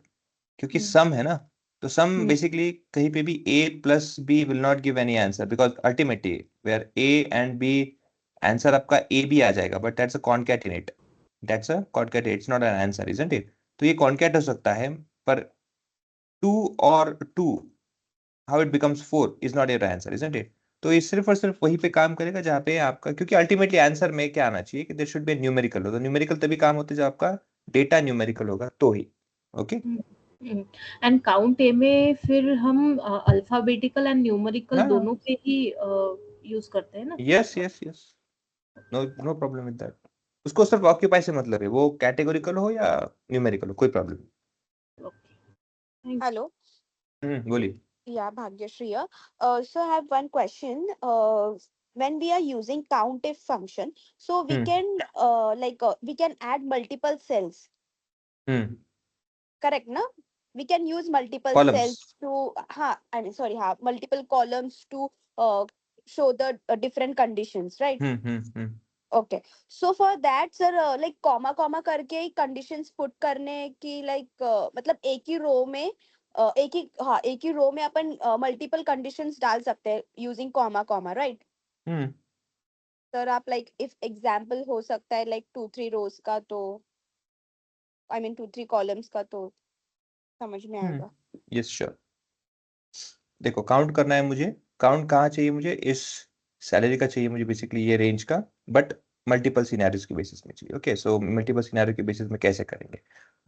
क्योंकि हम्म, सम है ना, तो सम हम्म, बेसिकली कहीं पे भी a plus b will not give any answer, because ultimately where a and b answer आपका a भी आ जाएगा, but that's a concatenate, it's not an answer, isn't it? तो ये कॉनकैट हो सकता है, पर 2 और 2 how it becomes 4 is not your answer, isn't it? तो ये सिर्फ और सिर्फ वहीं पे काम करेगा जहाँ पे आपका, क्योंकि अल्टीमेटली आंसर में क्या आना चाहिए कि देयर शुड बी न्यूमेरिकल हो, तो न्यूमेरिकल तभी काम होता है जब आपका डेटा न्यूमेरिकल होगा तो ही। ओके, एंड काउंट ए में फिर हम अल्फाबेटिकल एंड न्यूमेरिकल हाँ, दोनों पे ही यूज करते हैं ना। Yes yes yes, no no problem with that. उसको सिर्फ ऑक्यूपाई से मतलब है, वो कैटेगोरिकल हो या न्यूमेरिकल हो, कोई प्रॉब्लम नहीं। Okay, Hello. बोलिए। Yeah, Bhagyashree here. So I have one question. When we are using COUNTIF function, so we can we can add multiple cells, correct? Na? We can use multiple columns. cells to multiple columns to show the different conditions, right? Okay. So for that, sir, like comma करके ही conditions put करने की मतलब एक ही रो में एक ही रो में अपन multiple conditions डाल सकते हैं using comma, right? सर आप if example हो सकता है 2-3 rows का, तो I mean 2-3 columns का, तो समझ में आएगा। Yes sure. देखो काउंट करना है मुझे, काउंट कहाँ चाहिए मुझे, इस सैलरी का चाहिए मुझे बेसिकली, ये रेंज का, बट मल्टीपल सिनेरियोज के बेसिस में चाहिए। ओके, सो मल्टीपल सिनेरियो के बेसिस में कैसे करेंगे?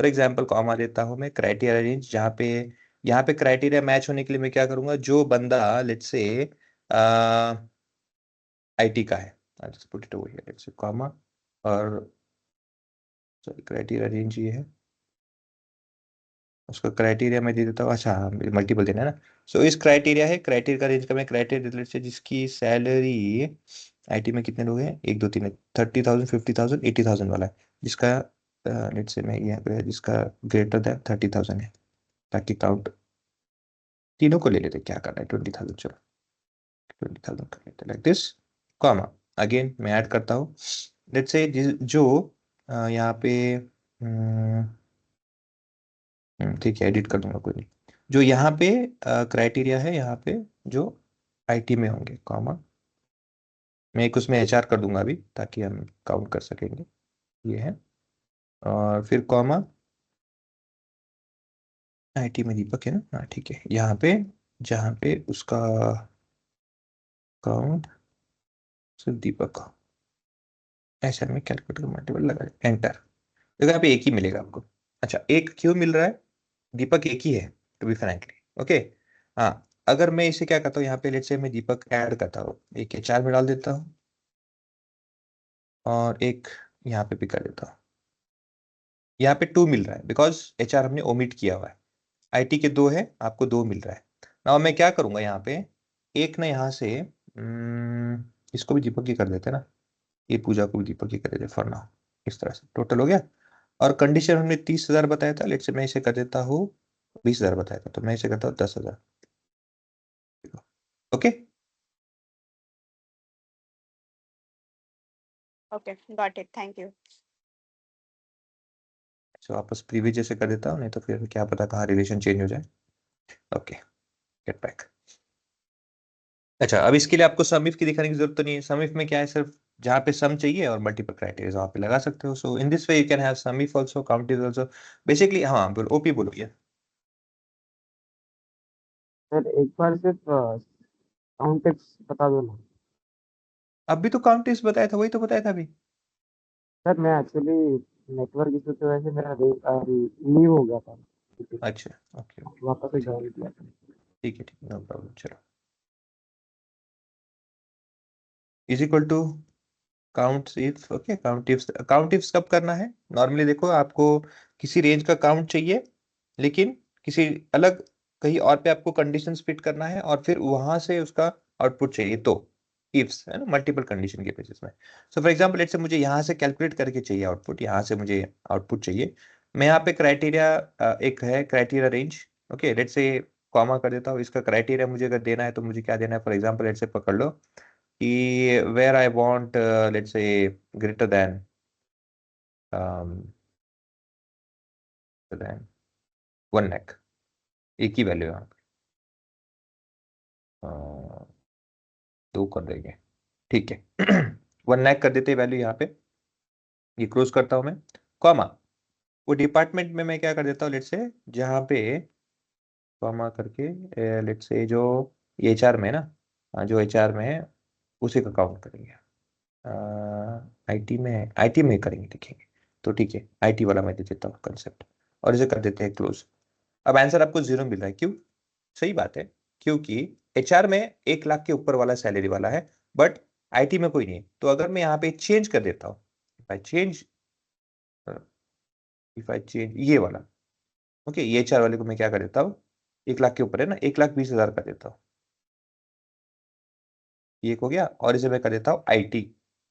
फॉर एग्जांपल कॉमा देता हूँ मैं, क्राइटेरिया रेंज, जहाँ पे यहाँ पे क्राइटेरिया मैच होने के लिए मैं क्या करूंगा, जो बंदा लेट्स से आईटी का है, just put it over here, let's से कॉमा, और सॉरी क्राइटेरिया रेंज ये है, उसका क्राइटेरिया मैं दे देता हूँ, अच्छा मल्टीपल देना है ना। सो इस क्राइटेरिया है, क्राइटेरिया का रेंज का मैं क्राइटेरिया रिलेटेड से, जिसकी सैलरी आईटी में कितने लोग हैं, 1 2 3 30,000 50,000 80,000 वाला है, जिसका लेट्स से मैं यहाँ पे जिसका ग्रेटर दैन 30,000 है, ताकि काउंट तीनों को ले लेते, क्या करना है 20,000, चलो 20,000 कर लेते लाइक दिस, कॉमा। अगेन मैं ऐड करता हूँ, लेट्स से जो यहाँ पे ठीक है, एडिट कर दूंगा, कोई नहीं। जो यहाँ पे क्राइटेरिया है, यहाँ पे जो आईटी में होंगे, कॉमा, मैं एक उसमें एचआर कर दूंगा अभी, ताकि हम काउंट कर सकेंगे, ये है, और फिर कॉमा, आईटी में दीपक है ना, हाँ ठीक है, यहाँ पे जहाँ पे उसका काउंट सिर्फ दीपक का, ऐसा में कैलकुलेट कर मल्टीपल लगा, एंटर। देखो यहाँ पे एक ही मिलेगा आपको। अच्छा, एक क्यों मिल रहा है, दीपक एक ही है, टू बी फ्रैंकली। ओके, हाँ, अगर मैं इसे क्या करता हूँ, यहाँ पे लेट्स से मैं दीपक ऐड करता हूँ, एक एचआर में डाल देता हूँ, और एक यहाँ पे भी कर देता हूँ। यहाँ पे 2 मिल रहा है बिकॉज एचआर हमने ओमिट किया हुआ है, आईटी के 2 है, आपको 2 मिल रहा है। नाउ मैं क्या करूंगा, यहाँ पे एक ना यहाँ से इसको भी दीपक ही कर देते हैं ना, ये पूजा को भी दीपक ही कर देते फॉर नाउ, इस तरह से टोटल हो गया। और कंडीशन हमने 30,000 बताया था, लेट्स से मैं इसे कर देता हूँ 20,000 बताया था, तो मैं इसे करता हूँ 10,000। Okay, Okay, got it. Thank you. तो वापस प्रीवियस जैसे कर देता हूँ, नहीं तो फिर क्या पता कहाँ रिलेशन चेंज हो जाए। Okay, get back. अच्छा, अब इसके लिए आपको सम इफ की दिखाने की जरूरत तो नहीं है, सम इफ में क्या है, सिर्फ जहाँ पे सम चाहिए और मल्टीपल क्राइटेरिया वहाँ पे लगा सकते हो। So in this way you can have some if also, count if also, basically. हाँ बोलो, ओपी बोलो ये। सर एक बार सिर्फ काउंट बता दो ना। अभी तो काउंट इफ बताया था, वही तो बताया था अभी। सर मैं एक्चुअली नेटवर्क इशू की वजह से मेरा लीव हो गया था, अच्छा, ओके ओके, वापस से ज्वाइन किया था। ठीक है, नो प्रॉब्लम। चलो, is equal to count if. Okay, count if कब करना है? नॉर्मली देखो, आपको किसी रेंज का काउंट चाहिए, लेकिन किसी अलग कहीं और पे आपको कंडीशंस फिट करना है, और फिर वहां से उसका आउटपुट चाहिए, तो इफ्स है ना, मल्टीपल कंडीशन के बेसिस में। So for example, let's say मुझे यहाँ से कैलकुलेट करके चाहिए आउटपुट, यहाँ से मुझे आउटपुट चाहिए। मैं यहाँ पे क्राइटेरिया, एक है क्राइटेरिया रेंज। ओके, लेट्स से कॉमा कर देता हूँ। इसका क्राइटेरिया मुझे अगर देना है तो मुझे क्या देना है? फॉर एग्जाम्पल लेट्स से पकड़ लो कि where I want let's say greater than um, 1 lakh, एक ही वैल्यू है यहाँ पे। 2 कर देंगे, ठीक है। 1 लाख कर देते वैल्यू यहाँ पे। ये क्लोज करता हूँ मैं, कॉमा। वो डिपार्टमेंट में मैं क्या कर देता हूँ, लेट्स से जहाँ पे कॉमा करके, लेट्स से जो एचआर में है ना, जो एचआर में है उसी का काउंट करेंगे। आईटी में है, आईटी में करेंगे, देखेंगे तो ठीक है। आईटी वाला मैं दे देता हूँ कंसेप्ट, और इसे कर देते हैं क्लोज। अब आंसर आपको 0 मिल रहा है, क्यों? सही बात है, क्योंकि एचआर में 1 लाख के ऊपर वाला सैलरी वाला है, बट आईटी में कोई नहीं है। तो अगर मैं यहाँ पे चेंज कर देता हूँ, इफ आई चेंज ये वाला, ओके, ये एचआर वाले को मैं क्या कर देता हूँ, 1 लाख के ऊपर है ना, 1,20,000 कर देता हूँ। ये एक हो गया, और इसे मैं कर देता हूँ आईटी।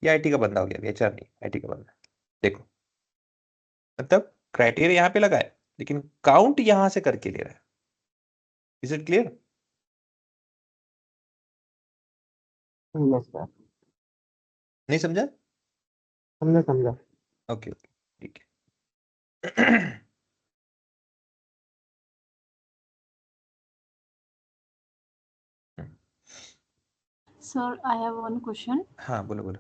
ये आईटी का बंदा हो गया, एचआर नहीं, आईटी का बंदा। देखो, मतलब क्राइटेरिया यहाँ पे लगा है, लेकिन काउंट यहां से करके ले रहा है। Is it clear? Yes sir, नहीं समझा? हमने समझा। ओके ओके, ठीक है। Sir I have one question. हाँ, बोलो बोलो।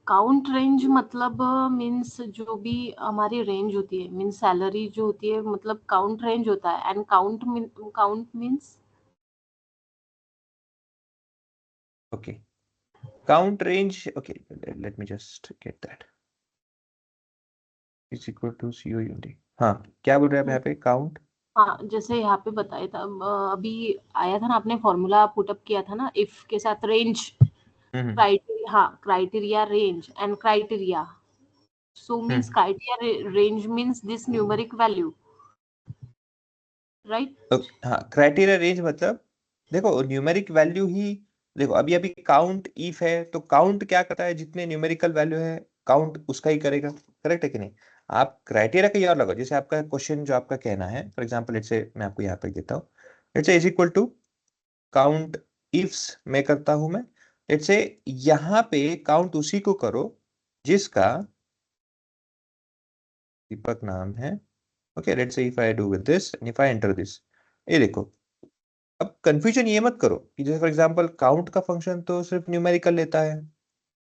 काउंट रेंज मतलब मीन्स जो भी हमारी रेंज होती है, मीन्स सैलरी जो होती है, मतलब काउंट रेंज होता है। And count means okay, count range, okay, let me just get that, is equal to CO unity. हाँ, क्या बोल रहे हैं आप यहाँ पे? काउंट, हाँ, जैसे यहाँ पे बताया था, अभी आया था ना, आपने फॉर्मूला पुटअप किया था ना, इफ के साथ रेंज, क्राइटेरिया, हाँ, criteria range and criteria. So means criteria range means this numeric value, right? हाँ, क्राइटेरिया रेंज मतलब देखो न्यूमेरिक वैल्यू ही। देखो, अभी अभी काउंट इफ है, तो काउंट क्या करता है? जितने न्यूमेरिकल वैल्यू है काउंट उसका ही करेगा, करेक्ट है कि नहीं? आप क्राइटेरिया कहीं और लगाओ, जैसे आपका क्वेश्चन जो आपका कहना है, फॉर एग्जांपल लेट्स से मैं आपको यहाँ पे देता हूँ, let's say is equal to count ifs में करता हूं मैं। लेट्स से यहाँ पे काउंट उसी को करो जिसका दीपक नाम है। Okay, let's say if I do with this and if I enter this, ये देखो। अब कंफ्यूजन ये मत करो कि जैसे फॉर एग्जांपल काउंट का फंक्शन तो सिर्फ न्यूमेरिकल लेता है,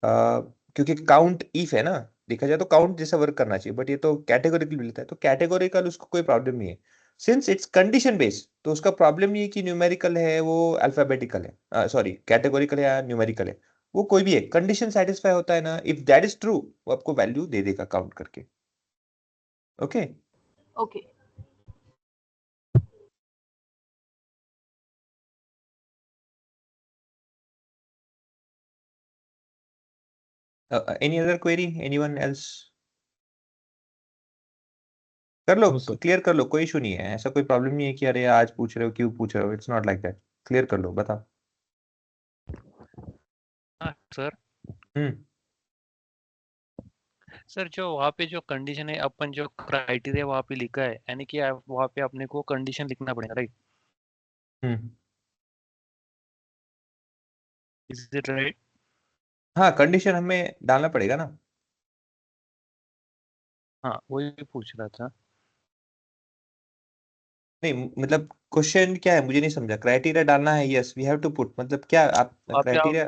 क्योंकि काउंट इफ है ना, देखा जाए तो काउंट जैसा वर्क करना चाहिए, बट ये तो कैटेगोरिकल लेता है, तो कैटेगोरिकल उसको कोई प्रॉब्लम नहीं है। सिंस इट्स कंडीशन बेस्ड, तो उसका प्रॉब्लम नहीं है कि न्यूमेरिकल है वो अल्फाबेटिकल है, सॉरी कैटेगोरिकल है या न्यूमेरिकल है, वो कोई भी है, कंडीशन सेटिस्फाई होता है ना, इफ दैट इज ट्रू वो आपको वैल्यू दे देगा काउंट करके। Okay, Okay. Any other query, anyone else? कर लो, क्लियर कर लो, कोई इशू नहीं है, ऐसा कोई प्रॉब्लम नहीं है कि अरे आज पूछ रहे हो, क्यों पूछ रहे हो, it's not like that. Clear कर लो, बताओ। हाँ सर। हम्म सर जो वहाँ पे जो कंडीशन है, अपन जो क्राइटेरिया वहाँ पे लिखा है, यानी कि वहाँ पे अपने को कंडीशन लिखना पड़ेगा, right? Hmm is it right? हाँ, कंडीशन हमें डालना पड़ेगा ना। हाँ, वही पूछ रहा था। नहीं, मतलब क्वेश्चन क्या है, मुझे नहीं समझा। क्राइटेरिया डालना है, yes we have to put, मतलब क्या आप वहाँ पे क्राइटेरिया?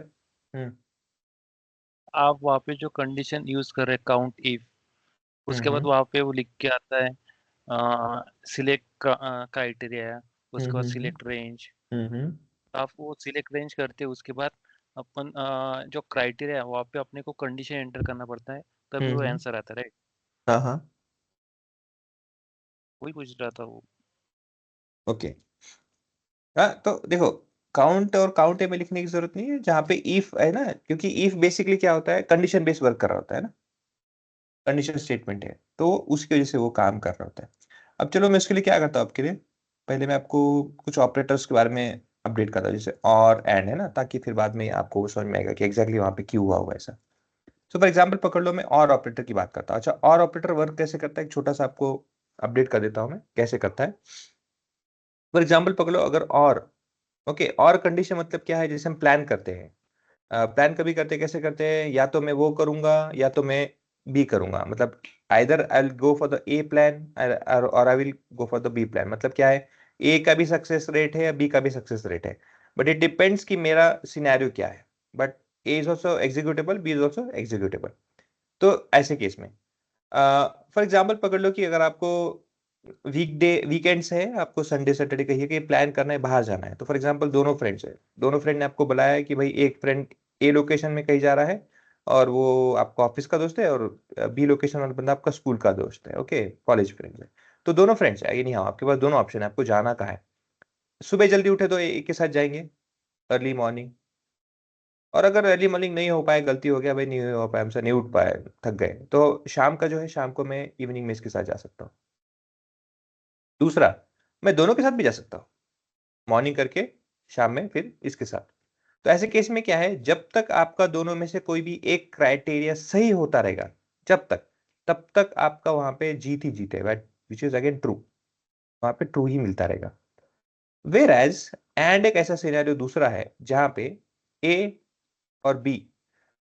आप वहाँ पे जो कंडीशन यूज कर रहे हैं, काउंट इफ, उसके बाद हम्म वहाँ पे वो लिख के आता है सिलेक्ट क्राइटेरिया, उसके बाद हम्म सिलेक्ट रेंज। हम्म आप वो सिलेक्ट रेंज करते हैं, उसके बाद अपन जो क्राइटेरिया है वहाँ पे अपने को कंडीशन एंटर करना पड़ता है, तभी वो आंसर आता है, राइट? हाँ हाँ वही पूछ रहा था वो। ओके। हाँ तो देखो, काउंट और काउंट में लिखने की जरूरत नहीं है जहाँ पे इफ है ना, क्योंकि इफ बेसिकली क्या होता है, कंडीशन बेस्ड वर्क कर रहा होता है ना, कंडीशन स्टेटमेंट है, तो उसकी वजह से वो काम कर रहा होता है। अब चलो मैं उसके लिए क्या करता हूँ आपके लिए, पहले मैं आपको कुछ ऑपरेटर्स के बारे में अपडेट करता हूँ, जैसे और एंड है ना, ताकि फिर बाद में आपको समझ में आएगा कि एग्जैक्टली वहाँ पे क्यों हुआ होगा ऐसा। तो फॉर एग्जाम्पल पकड़ लो, मैं और ऑपरेटर की बात करता हूँ। अच्छा, और ऑपरेटर वर्क कैसे करता है, एक छोटा सा आपको अपडेट कर देता हूँ मैं कैसे करता है। फॉर एग्जाम्पल पकड़ लो, अगर और ओके, और कंडीशन मतलब क्या है, जैसे हम प्लान करते हैं, प्लान कभी करते हैं, कैसे करते हैं, या तो मैं वो करूंगा या तो मैं बी करूंगा, मतलब either I will go for the A plan और I will go for the B plan. मतलब क्या है, ए का भी सक्सेस रेट है या बी का भी सक्सेस रेट है, बट इट डिपेंड्स कि मेरा सिनेरियो क्या है। But A is also executable, B is also executable. तो ऐसे केस में फॉर एग्जाम्पल पकड़ लो कि अगर आपको वीकेंड्स है, आपको संडे सैटरडे कहिए कि प्लान करना है, बाहर जाना है, तो फॉर एग्जांपल दोनों फ्रेंड्स है, दोनों फ्रेंड ने आपको बुलाया है कि भाई एक फ्रेंड ए लोकेशन में कहीं जा रहा है और वो आपका ऑफिस का दोस्त है, और बी लोकेशन वाला बंदा आपका स्कूल का दोस्त है, ओके, कॉलेज फ्रेंड्स है। तो दोनों फ्रेंड्स है, नहीं हाँ, आपके पास दोनों ऑप्शन है, आपको जाना कहाँ है। सुबह जल्दी उठे तो एक के साथ जाएंगे, अर्ली मॉर्निंग, और अगर अर्ली मॉर्निंग नहीं हो पाए, गलती हो गया भाई, नहीं हो पाया हमसे, नहीं उठ पाए, थक गए, तो शाम का जो है, शाम को मैं इवनिंग में इसके साथ जा सकता हूँ। दूसरा, मैं दोनों के साथ भी जा सकता हूँ, मॉर्निंग करके शाम में फिर इसके साथ। तो ऐसे केस में क्या है, जब तक आपका दोनों में से कोई भी एक क्राइटेरिया सही होता रहेगा, जब तक, तब तक आपका वहां पे जीत ही जीत है, विच इज अगेन ट्रू, वहां पे ट्रू ही मिलता रहेगा। वेर एज एंड एक ऐसा सिनेरियो दूसरा है जहां पे ए और बी,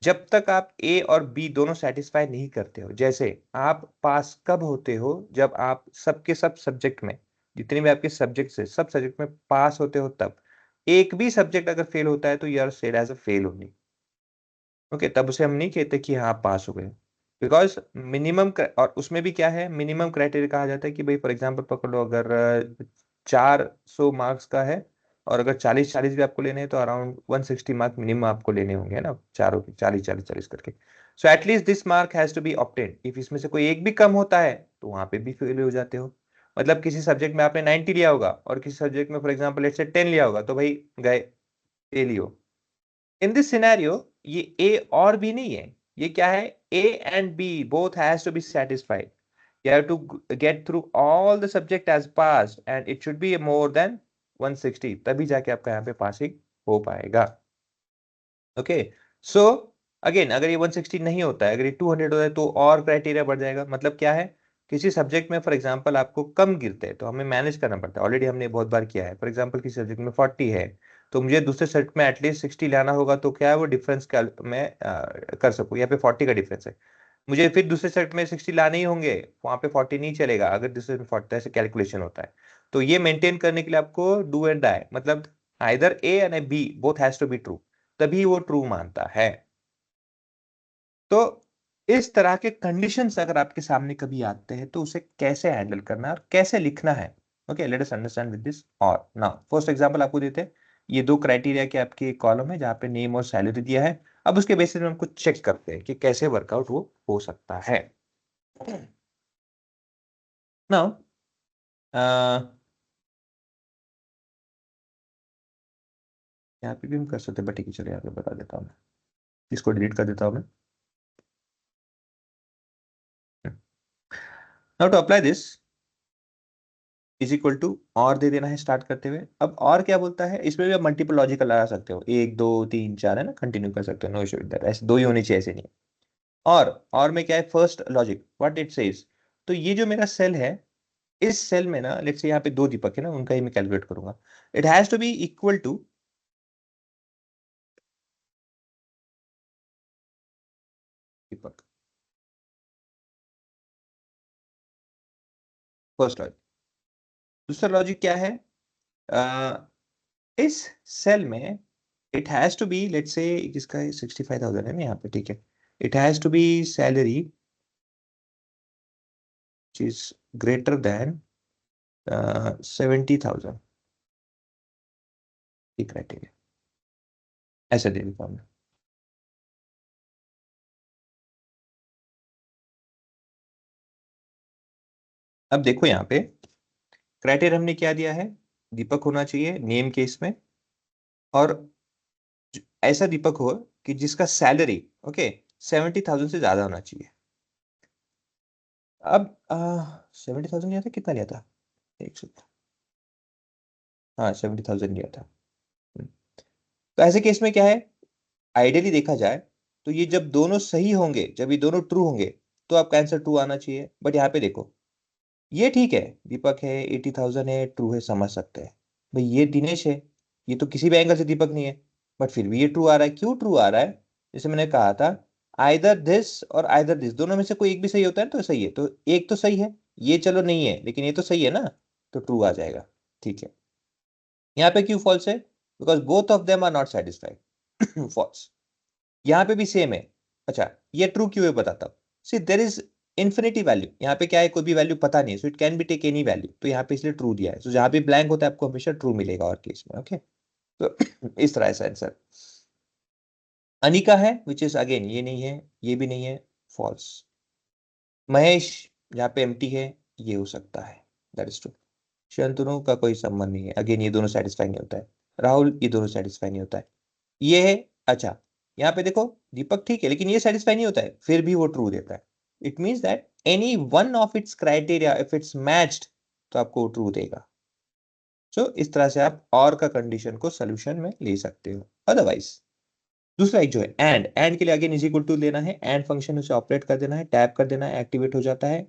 जब तक आप ए और बी दोनों सेटिस्फाई नहीं करते हो, जैसे आप पास कब होते हो, जब आप सबके सब सब्जेक्ट में, जितने भी आपके सब्जेक्ट है, सब सब्जेक्ट में पास होते हो, तब एक भी सब्जेक्ट अगर फेल होता है तो you are said as a fail only, okay, तब उसे हम नहीं कहते कि हाँ आप पास हो गए, बिकॉज मिनिमम, और उसमें भी क्या है, मिनिमम क्राइटेरिया कहा जाता है कि भाई फॉर एग्जाम्पल पकड़ लो, अगर 400 मार्क्स का है और अगर 40-40 भी आपको लेने हैं, तो अराउंड 160 मार्क मिनिमम आपको लेने होंगे ना, चारों के 40-40-40 करके। So at least this mark has to be obtained, if इसमें से कोई एक भी कम होता है तो वहां पे भी फेल हो जाते हो। मतलब किसी सब्जेक्ट में आपने 90 लिया होगा और किसी सब्जेक्ट में फॉर एग्जाम्पल लेट्स से 10 लिया होगा, तो भाई गए, फेल ही हो। इन दिस सिनेरियो ये ए और बी नहीं है, ये क्या है, A and B both has to be satisfied, you have to get through all the subject as passed and it should be more than 160, तभी जाके आपका यहाँ पे पासिंग हो पाएगा। ओके, सो अगेन अगर ये 160 नहीं होता है, अगर ये 200 होता है, तो और क्राइटेरिया बढ़ जाएगा। मतलब क्या है, किसी सब्जेक्ट में फॉर एग्जांपल आपको कम गिरते हैं तो हमें मैनेज करना पड़ता है, ऑलरेडी हमने बहुत बार किया है। फॉर एग्जांपल किसी सब्जेक्ट में 40 है तो मुझे दूसरे सब्जेक्ट में एटलीस्ट 60 लाना होगा, तो क्या है वो डिफरेंस क्या मैं कर सकूँ, यहाँ पे 40 का डिफरेंस है, मुझे फिर दूसरे सेट में 60 लाने ही होंगे, वहां पे 40 नहीं चलेगा अगर दूसरे में 40, ऐसे कैलकुलेशन होता है। तो ये मेंटेन करने के लिए आपको डू एंड डाई, मतलब either A and B both has to be true, तभी वो ट्रू मानता है। तो इस तरह के कंडीशंस अगर आपके सामने कभी आते हैं तो उसे कैसे हैंडल करना है और कैसे लिखना है, okay, let us understand with this. और नाउ फर्स्ट एग्जांपल आपको देते हैं, ये दो क्राइटेरिया के आपके कॉलम है जहां पे नेम और सैलरी दिया है। अब उसके बेसिस में हम कुछ चेक करते हैं कि कैसे वर्कआउट वो हो सकता है। नाउ यहाँ पे भी हम कर सकते हैं, बट ठीक है, चलो यहाँ पे बता देता हूँ मैं, इसको डिलीट कर देता हूँ मैं। Now to apply this is equal to और दे देना है स्टार्ट करते हुए। अब और क्या बोलता है, इसमें भी आप मल्टीपल लॉजिकल लगा सकते हो, 1 2 3 4 है ना, कंटिन्यू कर सकते हो, नो इशू विद दैट, ऐसे दो ही होनी चाहिए, ऐसे नहीं। और में क्या है, first logic what it says, तो ये जो मेरा सेल है, इस सेल में ना लेट्स से यहाँ पे दो दीपक है ना, उनका ही मैं कैलकुलेट करूंगा, it has to be equal to Deepak, first logic. दूसरा लॉजिक क्या है, इस सेल में it has to be let's say, किसका है 65,000 है ना यहाँ पे, ठीक है, it has to be salary which is greater than 70,000, ये क्राइटेरिया। ऐसे दे देता हूँ। अब देखो यहाँ पे क्राइटेरिया हमने क्या दिया है, दीपक होना चाहिए नेम केस में, और ऐसा दीपक हो कि जिसका सैलरी 70,000 से ज्यादा होना चाहिए। अब 70,000 लिया था, कितना लिया था, एक सेकंड, हाँ 70,000 लिया था। तो ऐसे केस में क्या है, आइडियली देखा जाए तो ये जब दोनों सही होंगे, जब ये दोनों ट्रू होंगे, तो आपका आंसर ट्रू आना चाहिए। बट यहाँ पे देखो, ये ठीक है, दीपक है, 80,000 है, ट्रू है, समझ सकते हैं। भाई ये दिनेश है, ये तो किसी भी एंगल से दीपक नहीं है, बट फिर भी ये ट्रू आ रहा है। क्यों ट्रू आ रहा है, जैसे मैंने कहा था, आइदर दिस और आइदर दिस, दोनों में से कोई एक भी सही होता है तो सही है। तो एक तो सही है, ये चलो नहीं है, लेकिन ये तो सही है ना, तो ट्रू आ जाएगा। ठीक है, यहाँ पे क्यों फॉल्स है, because both of them are not satisfied. False. यहाँ पे भी सेम है। अच्छा, ये ट्रू क्यों है बताता हूँ। सी देयर इज इन्फिनिटी वैल्यू, यहाँ पे क्या है, कोई भी वैल्यू पता नहीं है, so it can be take any value, तो यहाँ पे इसलिए ट्रू दिया है। सो जहाँ भी ब्लैंक होता है आपको हमेशा ट्रू मिलेगा और केस में। ओके, तो इस तरह से आंसर। अनिका है, विच इज अगेन ये नहीं है, ये भी नहीं है, फॉल्स। महेश यहाँ पे एम्प्टी है, ये हो सकता है, दैट इज ट्रू। शंतनु का कोई संबंध नहीं है, अगेन ये दोनों सेटिस्फाई नहीं होता है। राहुल, ये दोनों सेटिस्फाई नहीं होता है। ये है, अच्छा यहाँ पे देखो दीपक ठीक है, लेकिन ये सेटिस्फाई नहीं होता है, फिर भी वो ट्रू देता है। It means that any one of its criteria if it's matched, तो आपको ट्रू देगा। सो इस तरह से आप और का कंडीशन को सोल्यूशन में ले सकते हो। अदरवाइज दूसरा एक जो है एंड के लिए अगेन इज इक्वल टू लेना है, एंड फंक्शन उसे ऑपरेट कर देना है, टैप कर देना है, एक्टिवेट हो जाता है।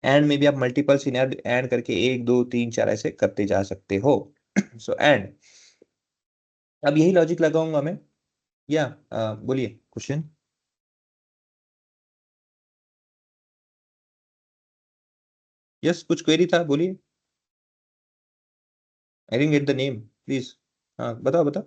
एंड में भी आप मल्टीपल सिनेरियो एंड करके 1 2 3 4 ऐसे करते जा सकते हो। सो एंड, अब यही लॉजिक लगाऊंगा मैं, या बोलिए क्वेश्चन। यस, कुछ क्वेरी था, बोलिए। I didn't get the name, please. हाँ बताओ बताओ।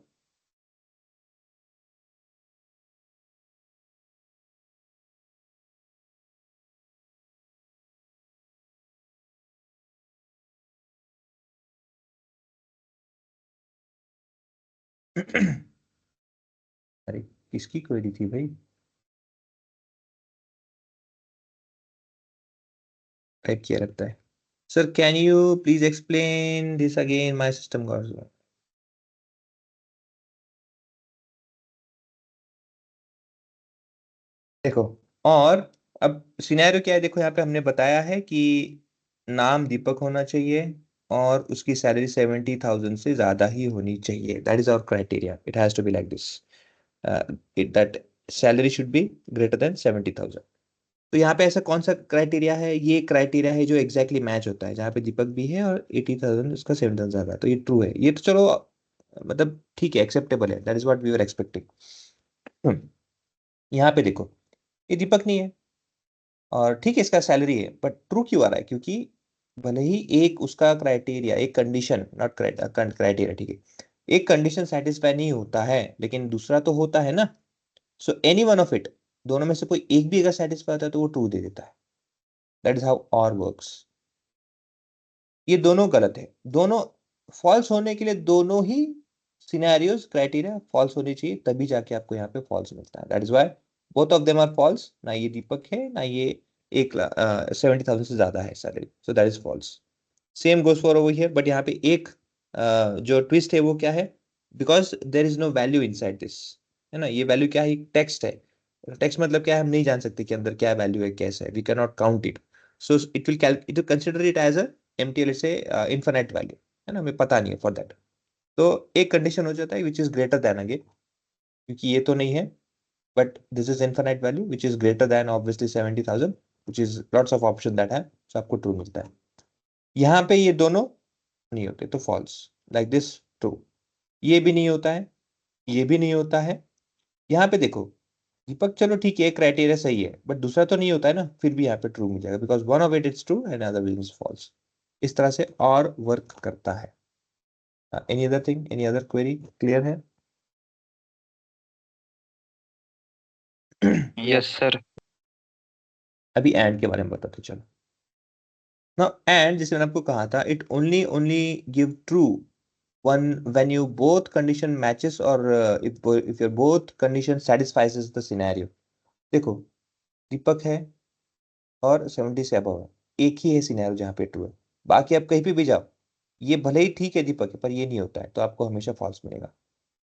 अरे किसकी क्वेरी थी भाई, टाइप किया लगता है। Sir can you please explain this again, my system got. देखो, और अब सिनेरियो क्या है, देखो यहाँ पे हमने बताया है कि नाम दीपक होना चाहिए और उसकी सैलरी 70,000 से ज्यादा ही होनी चाहिए। That is our criteria, it has to be like this, that salary should be greater than 70,000। तो यहाँ पे ऐसा कौन सा क्राइटेरिया है, ये क्राइटेरिया है जो एग्जैक्टली मैच होता है, जहाँ पे दीपक भी है और 80,000 उसका 7,000 ज्यादा है, तो ये ट्रू है। ये तो चलो मतलब ठीक है, एक्सेप्टेबल है, that is what we were expecting. यहाँ पे देखो, ये दीपक नहीं है और ठीक है इसका सैलरी है, बट ट्रू क्यों आ रहा है, क्योंकि भले ही एक उसका क्राइटेरिया, एक कंडीशन, नॉट क्राइटेरिया, ठीक है, एक कंडीशन सेटिस्फाई नहीं होता है, लेकिन दूसरा तो होता है ना। So any one of it, दोनों में से कोई एक भी अगर सेटिस्फाई होता है तो वो ट्रू दे देता है। दैट इज हाउ और वर्क्स। ये दोनों गलत है, दोनों फॉल्स होने के लिए दोनों ही सिनेरियोस क्राइटेरिया फॉल्स होनी चाहिए, तभी जाके आपको यहाँ पे फॉल्स मिलता है। That is why both of them are false, ना ये दीपक है ना ये 70,000 से ज्यादा है salary, so that is false. Same goes for over here, but यहाँ पे एक जो ट्विस्ट है वो क्या है, because there is no value inside this, है ना, ये वैल्यू क्या है, टेक्स्ट है। टेक्स्ट मतलब क्या है, हम नहीं जान सकते कि अंदर क्या वैल्यू है, कैसा है, we can not count it. So it will consider it as a MTL से इनफिनिट वैल्यू, है ना, हमें पता नहीं है फॉर दैट। तो एक कंडीशन हो जाता है विच इज ग्रेटर देन अगेन, क्योंकि ये तो नहीं है, but this is infinite value which is greater then obviously 70,000, which is lots of option that है, सो आपको ट्रू मिलता है। यहाँ पे ये दोनों नहीं होते तो फॉल्स, लाइक दिस ट्रू। ये भी नहीं होता है, ये भी नहीं होता है। यहाँ पे देखो दीपक, चलो ठीक है, क्राइटेरिया सही है, बट दूसरा तो नहीं होता है ना, फिर भी यहाँ पे ट्रू मिल जाएगा, because one of it is true and other is false. इस तरह से और वर्क करता है। Any other thing, any other query, clear है? Yes sir. अभी एंड के बारे में बताते चलो। नाउ एंड, जैसे मैंने आपको कहा था, it only give true when you both condition matches or if your both condition satisfies the scenario. देखो दीपक है और 70 से अबव है, एक ही है सिनेरियो जहाँ पे ट्रू है, बाकी आप कहीं पे भी जाओ ये भले ही ठीक है दीपक है पर ये नहीं होता है, तो आपको हमेशा फॉल्स मिलेगा.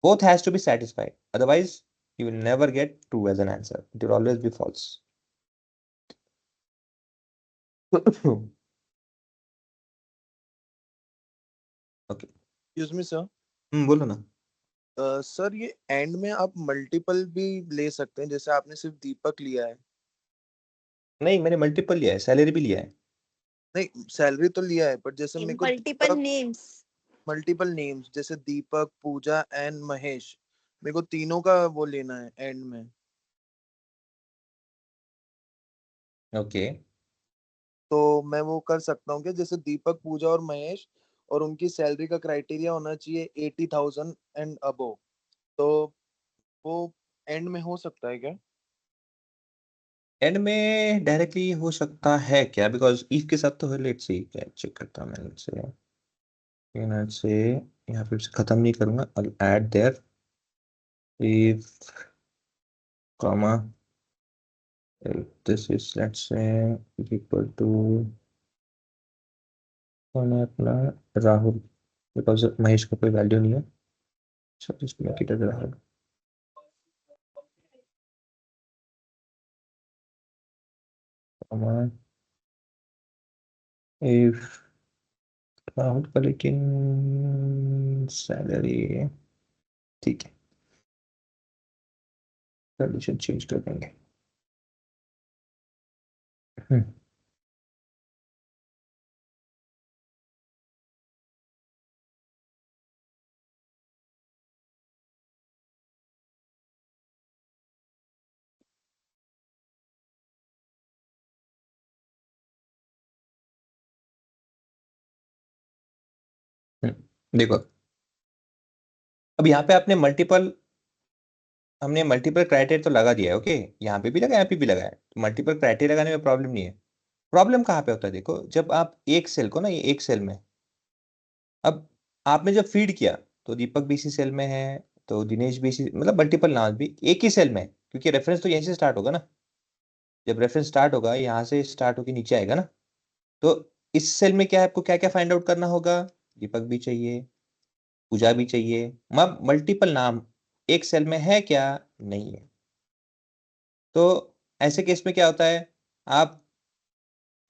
Both has to be satisfied, otherwise you will never get true as an answer. It will always be false. Okay. Excuse me, sir. बोलो ना. सर ये एंड में आप मल्टीपल भी ले सकते हैं, जैसे आपने सिर्फ दीपक लिया है. नहीं, मैंने मल्टीपल लिया है, सैलरी भी लिया है. नहीं, सैलरी तो लिया है, पर जैसे मेरे को मल्टीपल नेम्स जैसे दीपक, पूजा एंड महेश, मेरे को तीनों का वो लेना है एंड में. ओके. तो मैं वो कर सकता हूँ कि जैसे दीपक, पूजा और महेश, और उनकी सैलरी का क्राइटेरिया होना चाहिए 80,000 एंड अबव, तो वो एंड में हो सकता है क्या? एंड में डायरेक्टली हो सकता है क्या, बिकॉज इफ के साथ तो है. लेट्स सी, क्या चेक करता हूं मैं. लेट्स से यहाँ पे से खत्म नहीं करूंगा. I add there if comma this is let's say equal to कौन है अपना राहुल, बिकॉज महेश का कोई वैल्यू नहीं है. सो इसको मैं किधर राहुल. कॉमा इफ राहुल का लेकिन सैलरी ठीक है, कंडीशन चेंज कर देंगे. देखो अब यहाँ पे हमने मल्टीपल क्राइटेरिया तो लगा दिया है. ओके, यहाँ पे भी लगा, यहाँ पे भी लगा है. मल्टीपल क्राइटेरिया लगाने में प्रॉब्लम नहीं है. प्रॉब्लम कहाँ पे होता है, देखो जब आप एक सेल को ना, ये एक सेल में, अब आपने जब फीड किया तो दीपक भी इसी सेल में है, तो दिनेश भी इसी, मतलब मल्टीपल नाम भी एक ही सेल में है, क्योंकि रेफरेंस तो यहीं से स्टार्ट होगा ना. जब रेफरेंस स्टार्ट होगा यहाँ से स्टार्ट होकर नीचे आएगा ना, तो इस सेल में क्या है, आपको क्या क्या फाइंड आउट करना होगा. दीपक भी चाहिए, पूजा भी चाहिए, मल्टीपल नाम एक सेल में है क्या, नहीं है. तो ऐसे केस में क्या होता है, आप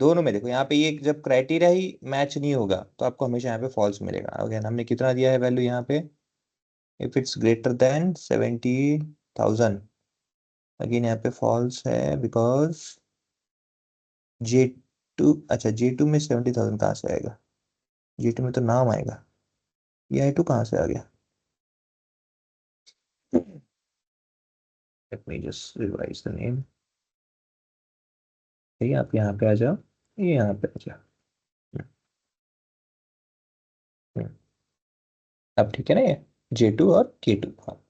दोनों में देखो, यहाँ पे ये जब क्राइटेरिया ही मैच नहीं होगा तो आपको हमेशा यहाँ पे फॉल्स मिलेगा. अगेन हमने कितना दिया है वैल्यू यहाँ पे, if it's greater than 70,000, again यहाँ पे फॉल्स है बिकॉज J2, अच्छा J2 में 70,000 कहाँ से आएगा, J2 में तो नाम आएगा, ये I2 कहाँ से आ गया. Let me just revise the name. ठीक है, आप यहाँ पे आ जाओ, ये यहाँ पे आ जाओ. अब ठीक है ना, ये J2 और K2. हाँ,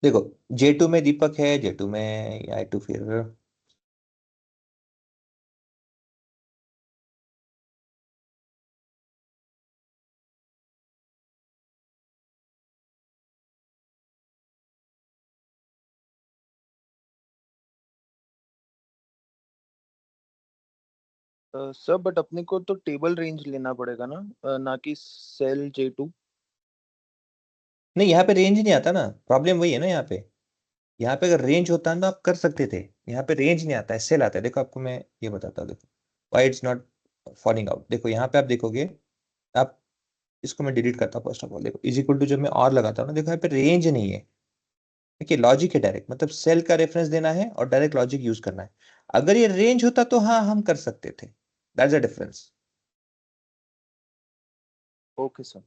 देखो J2 में दीपक है, J2 में I2 फिर सर बट अपने को तो टेबल रेंज लेना पड़ेगा ना, ना कि सेल J2. नहीं, यहाँ पे रेंज नहीं आता ना, प्रॉब्लम वही है ना. यहाँ पे अगर रेंज होता ना आप कर सकते थे, यहाँ पे रेंज नहीं आता है, सेल आता है. देखो आपको मैं ये बताता हूँ, देखो why it's not falling out. देखो यहाँ पे आप देखोगे, आप इसको मैं डिलीट करता हूँ फर्स्ट ऑफ ऑल. देखो इज इक्वल टू जब मैं और लगाता हूँ ना, देखो यहाँ पे रेंज नहीं है. देखिए लॉजिक है डायरेक्ट, मतलब सेल का रेफरेंस देना है और डायरेक्ट लॉजिक यूज करना है. अगर ये रेंज होता तो हाँ हम कर सकते थे. That's a difference. Okay sir,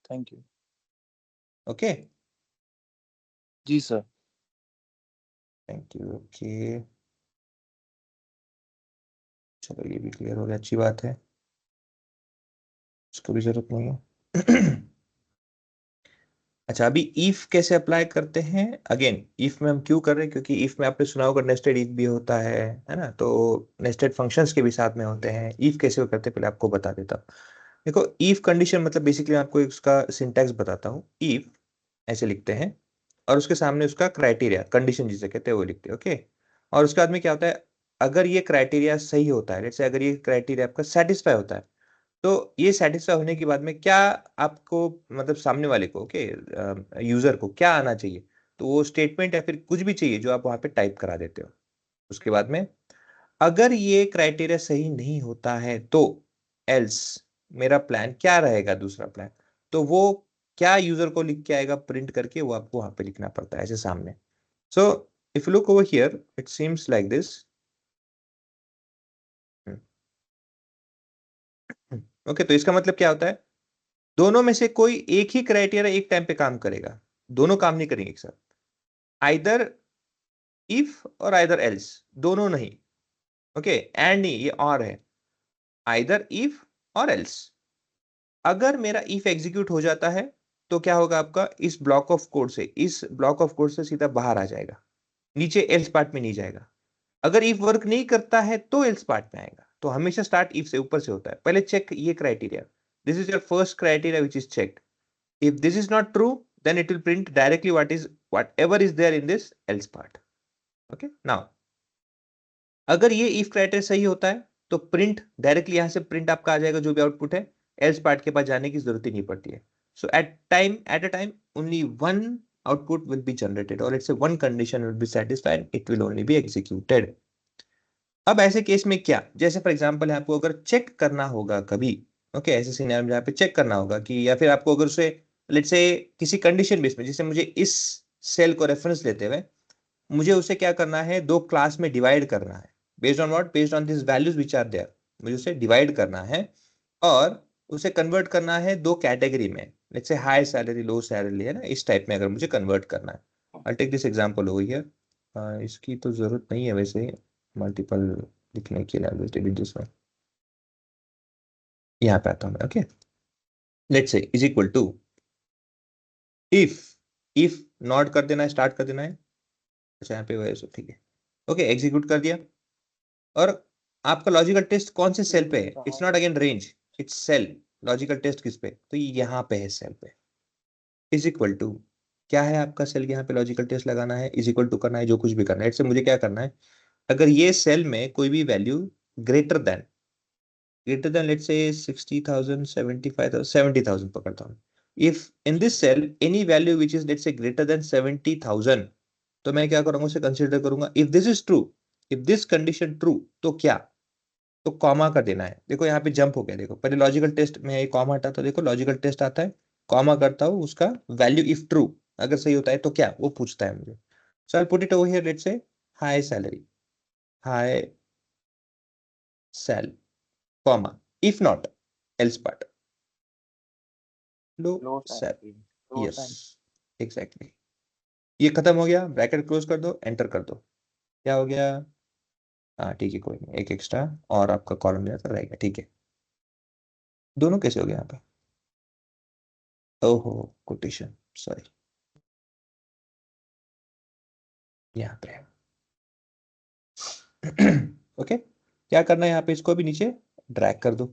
thank you. Okay, जी सर. Thank you. ओके, चलो ये भी क्लियर हो गया, अच्छी बात है, इसको भी जरूरत नहीं है. अच्छा, अभी इफ कैसे अप्लाई करते हैं? अगेन इफ में हम क्यों कर रहे हैं? क्योंकि इफ में आपने सुना होगा नेस्टेड इफ भी होता है ना, तो नेस्टेड फंक्शंस के भी साथ में होते हैं। इफ कैसे करते हैं पहले आपको बता देता हूँ। देखो, इफ कंडीशन मतलब बेसिकली आपको इसका सिंटैक्स बताता हूँ। इफ ऐसे लिखते हैं और उसके सामने उसका क्राइटेरिया, कंडीशन जिसे कहते हैं वो लिखते हैं, ओके। और उसके बाद में क्या होता है, अगर ये क्राइटेरिया सही होता है, जैसे अगर ये क्राइटेरिया आपका सेटिस्फाई होता है, तो ये सेटिस्फाई होने के बाद में क्या आपको, मतलब सामने वाले को, ओके, यूजर को क्या आना चाहिए, तो वो स्टेटमेंट या फिर कुछ भी चाहिए जो आप वहां पे टाइप करा देते हो। उसके बाद में अगर ये क्राइटेरिया सही नहीं होता है तो एल्स मेरा प्लान क्या रहेगा, दूसरा प्लान, तो वो क्या यूजर को लिख के आएगा प्रिंट करके, वो आपको वहां पे लिखना पड़ता है ऐसे सामने। So if you look over here it seems like this. Okay, तो इसका मतलब क्या होता है, दोनों में से कोई एक ही क्राइटेरिया एक टाइम पे काम करेगा, दोनों काम नहीं करेंगे एक साथ। आइदर इफ और आइदर एल्स, दोनों नहीं। ओके, एंड नहीं, ये और है, आइदर इफ और एल्स। अगर मेरा इफ एग्जीक्यूट हो जाता है तो क्या होगा, आपका इस ब्लॉक ऑफ कोड से, इस ब्लॉक ऑफ कोड से सीधा बाहर आ जाएगा, नीचे एल्स पार्ट में नहीं जाएगा। अगर इफ वर्क नहीं करता है तो एल्स पार्ट में आएगा। तो हमेशा स्टार्ट इफ से, ऊपर से होता है। पहले चेक ये criteria, this is your first criteria which is checked. If this is not true, then it will print directly whatever is there in this else part. Okay. Now, अगर ये if criteria सही होता है तो प्रिंट डायरेक्टली यहां से प्रिंट आपका आ जाएगा, जो भी आउटपुट है, else पार्ट के पास जाने की जरूरत ही नहीं पड़ती है। So at a time only one output will be generated, or let's say one condition will be satisfied, it will only be executed. अब ऐसे केस में क्या, जैसे फॉर एग्जांपल है, आपको अगर चेक करना होगा कभी, ओके, ऐसे सिनेरियो में जहाँ पे चेक करना होगा कि, या फिर आपको अगर उसे लेट्स से किसी कंडीशन बेस में, जैसे मुझे इस सेल को रेफरेंस लेते हुए मुझे उसे क्या करना है, दो क्लास में डिवाइड करना है, based on what, based on this values which are there, मुझे उसे डिवाइड करना है और उसे कन्वर्ट करना है दो कैटेगरी में, let's say high salary low salary, है ना, इस टाइप में अगर मुझे कन्वर्ट करना है। I take this example over here. इसकी तो जरूरत नहीं है वैसे मल्टीपल लिखने के लिए, जिसमें यहाँ पे आता हूँ मैं, okay. Let's say is equal to if not कर देना है, स्टार्ट कर देना है। अच्छा, यहाँ पे वैसे ठीक है, ओके, एग्जीक्यूट कर दिया। और आपका लॉजिकल टेस्ट कौन से सेल पे है? It's not again range, it's cell. Logical test किस पे? तो यहाँ पे है, सेल पे। इज इक्वल टू क्या है आपका सेल, यहाँ पे लॉजिकल टेस्ट लगाना है, इज इक्वल टू करना है, जो कुछ भी करना है। इससे मुझे क्या करना है, अगर ये सेल में कोई भी value greater than let's say 60,000, 75,000, 70,000 पकड़ता हूँ। If in this cell any value which is let's say greater than 70,000, तो मैं क्या करूंगा, उसे कंसीडर करूंगा। If this is true, if this condition true, तो क्या, तो कॉमा कर देना है। देखो यहाँ पे जंप हो गया, देखो पहले लॉजिकल टेस्ट में ये कॉमा हटा, तो देखो लॉजिकल टेस्ट आता है, कॉमा करता हूँ, उसका वैल्यू इफ ट्रू अगर सही होता है तो क्या वो पूछता है मुझे। So I put it over here, let's say high salary, high sale, comma, if not else part, low sale. Yes, exactly. ये खत्म हो गया, ब्रैकेट क्लोज कर दो, एंटर कर दो, क्या हो गया? हाँ ठीक है, कोई नहीं, एक एक्स्ट्रा और आपका कॉलम जैसा रहेगा, ठीक है। दोनों कैसे हो गया यहाँ पे? ओहो, कोटेशन, सॉरी, यहाँ पे ओके। क्या करना है यहाँ पे, इसको भी नीचे ड्रैग कर दो।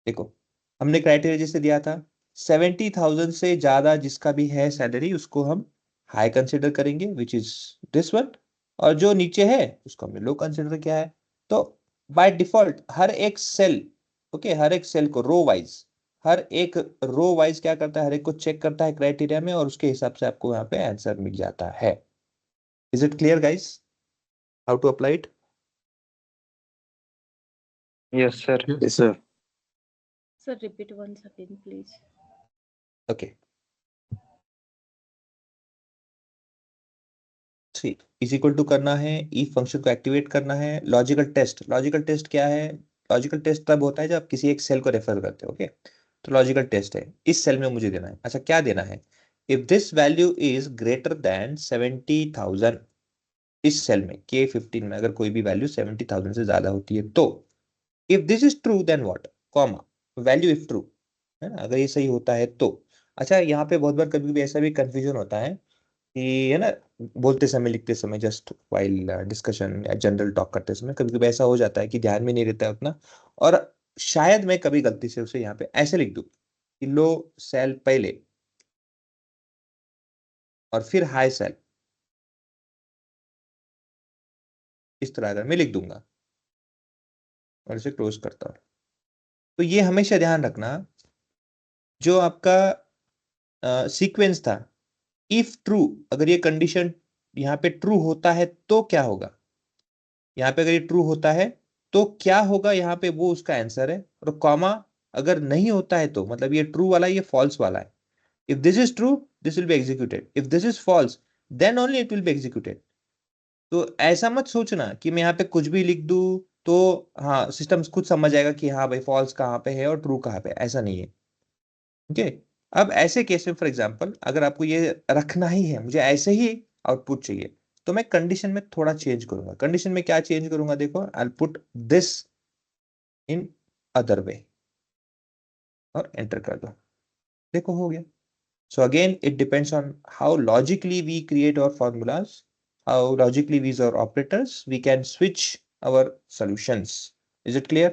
देखो हमने क्राइटेरिया जैसे दिया था, 70,000 से ज्यादा जिसका भी है सैलरी, उसको हम हाई कंसिडर करेंगे, विच इज दिस वन, और जो नीचे है उसको हमने लो कंसिडर किया है। तो बाय डिफॉल्ट हर एक सेल, ओके, हर एक सेल को रो वाइज, हर एक रो वाइज क्या करता है, हर एक को चेक करता है क्राइटेरिया में, और उसके हिसाब से आपको यहाँ पे आंसर मिल जाता है। Is it clear guys, how to apply it? Yes, sir. Yes, sir. Sir, repeat once again, please. Okay, is equal to करना है, इफ फंक्शन को एक्टिवेट करना है, लॉजिकल टेस्ट। लॉजिकल टेस्ट क्या है? लॉजिकल टेस्ट तब होता है जब आप किसी एक सेल को रेफर करते हो, ओके। तो लॉजिकल टेस्ट है, इस सेल में मुझे देना है। अच्छा, क्या देना है? If this value is greater than 70,000, इस सेल में K15 में अगर कोई भी वैल्यू 70,000 से ज्यादा होती है तो, if this is true then what, comma, value if true, है ना, अगर ये सही होता है तो अच्छा, यहाँ पे बहुत बार कभी कभी ऐसा भी कंफ्यूजन होता है कि, है ना, बोलते समय, लिखते समय, जस्ट वाइल डिस्कशन या जनरल टॉक करते समय कभी कभी ऐसा हो जाता है कि ध्यान में नहीं रहता है उतना, और शायद मैं कभी गलती से उसे यहाँ पे ऐसे लिख दूं कि लो सेल पहले और फिर हाई सेल, इस तरह अगर मैं लिख दूंगा और इसे क्लोज करता हूं, तो ये हमेशा ध्यान रखना, जो आपका सीक्वेंस था, इफ ट्रू, अगर ये कंडीशन यहाँ पे ट्रू होता है तो क्या होगा, यहाँ पे अगर ये ट्रू होता है तो क्या होगा, यहाँ पे वो उसका आंसर है। और कॉमा अगर नहीं होता है तो मतलब ये ट्रू वाला, ये फॉल्स वाला है। If this is true, this will be executed, if this is false, then only it will be executed. तो ऐसा मत सोचना कि मैं यहाँ पे कुछ भी लिख दूं तो हाँ सिस्टम खुद समझ जाएगा कि हाँ भाई फॉल्स कहाँ पे है और ट्रू कहाँ पे है, ऐसा नहीं है। ओके, अब ऐसे केस में फॉर एग्जांपल अगर आपको ये रखना ही है, मुझे ऐसे ही आउटपुट चाहिए, तो मैं कंडीशन में थोड़ा चेंज करूंगा। कंडीशन में क्या चेंज करूंगा, देखो, I put this in other way और एंटर कर दो, देखो हो गया। So again it depends on how logically we create our formulas, how logically we use our operators, we can switch our solutions. Is it clear?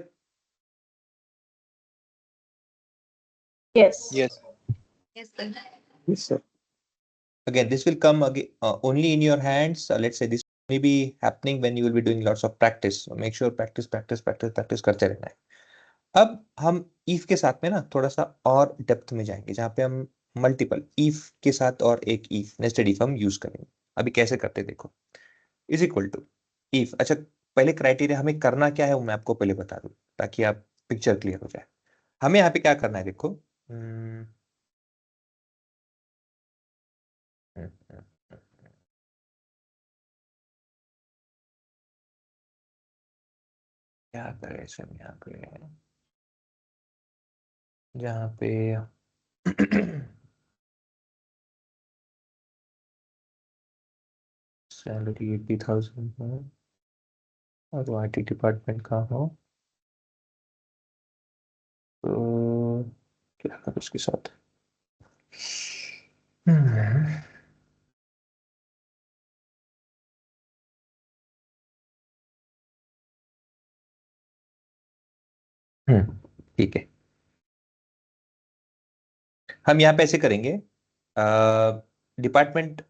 Yes. Yes. Yes, sir. Yes, sir. Again, this will come again, only in your hands. Let's say this may be happening when you will be doing lots of practice. So make sure practice करते रहना है। अब हम if के साथ में ना थोड़ा सा और डेप्थ में जाएंगे, जहाँ पे हम मल्टीपल if के साथ और एक if नेस्टेड if हम यूज करेंगे। अभी कैसे करते हैं देखो, इज इक्वल टू if। अच्छा, पहले क्राइटेरिया हमें करना क्या है वो मैं आपको पहले बता दूं ताकि आप पिक्चर क्लियर हो जाए। हमें यहाँ पे क्या करना है, देखो, क्या करें इसे हम यहाँ पे, जहाँ पे सैलरी 80,000 हो और वो IT डिपार्टमेंट का हो, तो क्या करें उसके साथ। ठीक है, हम यहाँ पे ऐसे करेंगे, डिपार्टमेंट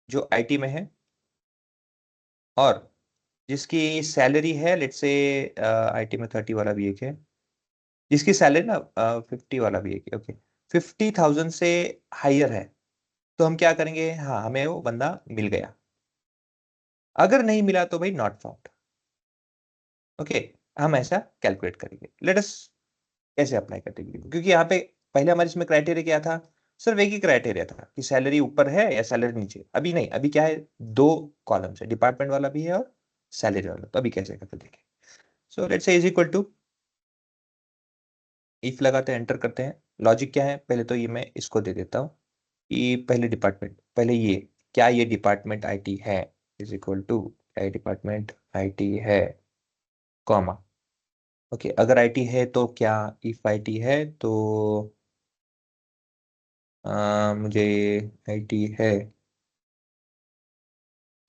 जो IT में है और जिसकी सैलरी है, लेट्स से IT में 30 वाला भी एक है, जिसकी सैलरी ना 50 वाला भी एक है, ओके, 50,000 से हायर है, तो हम क्या करेंगे, हाँ हमें वो बंदा मिल गया। अगर नहीं मिला तो भाई नॉट फाउंड। ओके, हम ऐसा कैलकुलेट करेंगे। लेट अस कैसे अप्लाई करते हैं, क्योंकि यहाँ पे पहले हमारे इसमें क्राइटेरिया क्या था, सिर्फ एक ही क्राइटेरिया था कि सैलरी ऊपर है या सैलरी नीचे। अभी नहीं, अभी क्या है, दो कॉलम्स है, डिपार्टमेंट वाला भी है और सैलरी वाला। तो अभी कैसे करते देखें। So let's say is equal to if लगाते हैं, एंटर करते हैं। लॉजिक क्या है, पहले तो ये मैं इसको दे देता हूँ कि पहले डिपार्टमेंट, पहले ये क्या, ये डिपार्टमेंट IT है, इज इक्वल टू क्या, डिपार्टमेंट IT है, कॉमा। ओके, अगर IT है तो क्या, इफ IT है तो मुझे IT है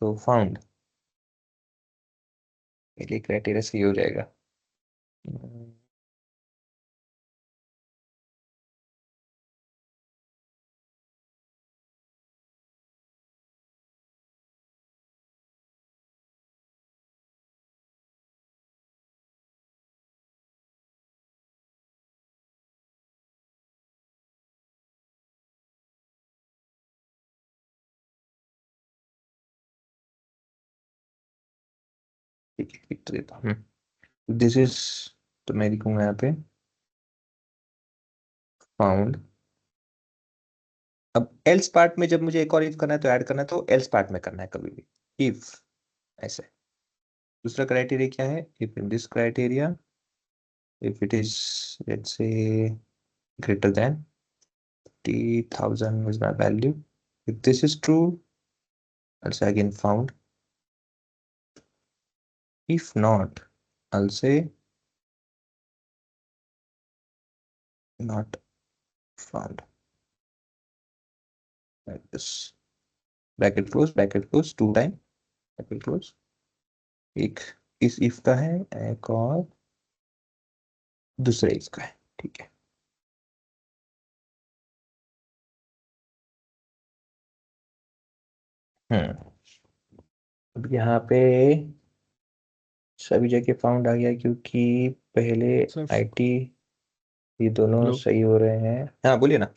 तो फाउंड, ये क्राइटेरिया सही हो जाएगा। ठीक है, लिख तो देता हूँ, दिस इज, तो मैं लिखूंगा यहाँ पे फाउंड। अब एल्स पार्ट में जब मुझे एक और इफ करना है तो ऐड करना है, तो एल्स पार्ट में करना है कभी भी, इफ ऐसे। दूसरा क्राइटेरिया क्या है, if in this criteria, if it is, let's say, greater than 50,000 is my value. If this is true, I'll say again found. If not, I'll say not found. like this, bracket close 2 time bracket close. एक इस इफ का है, एक और दूसरे इफ का है, ठीक है। अब यहाँ पे सभी जगह फाउंड आ गया, क्योंकि पहले आईटी ये दोनों सही हो रहे हैं। हाँ बोलिए ना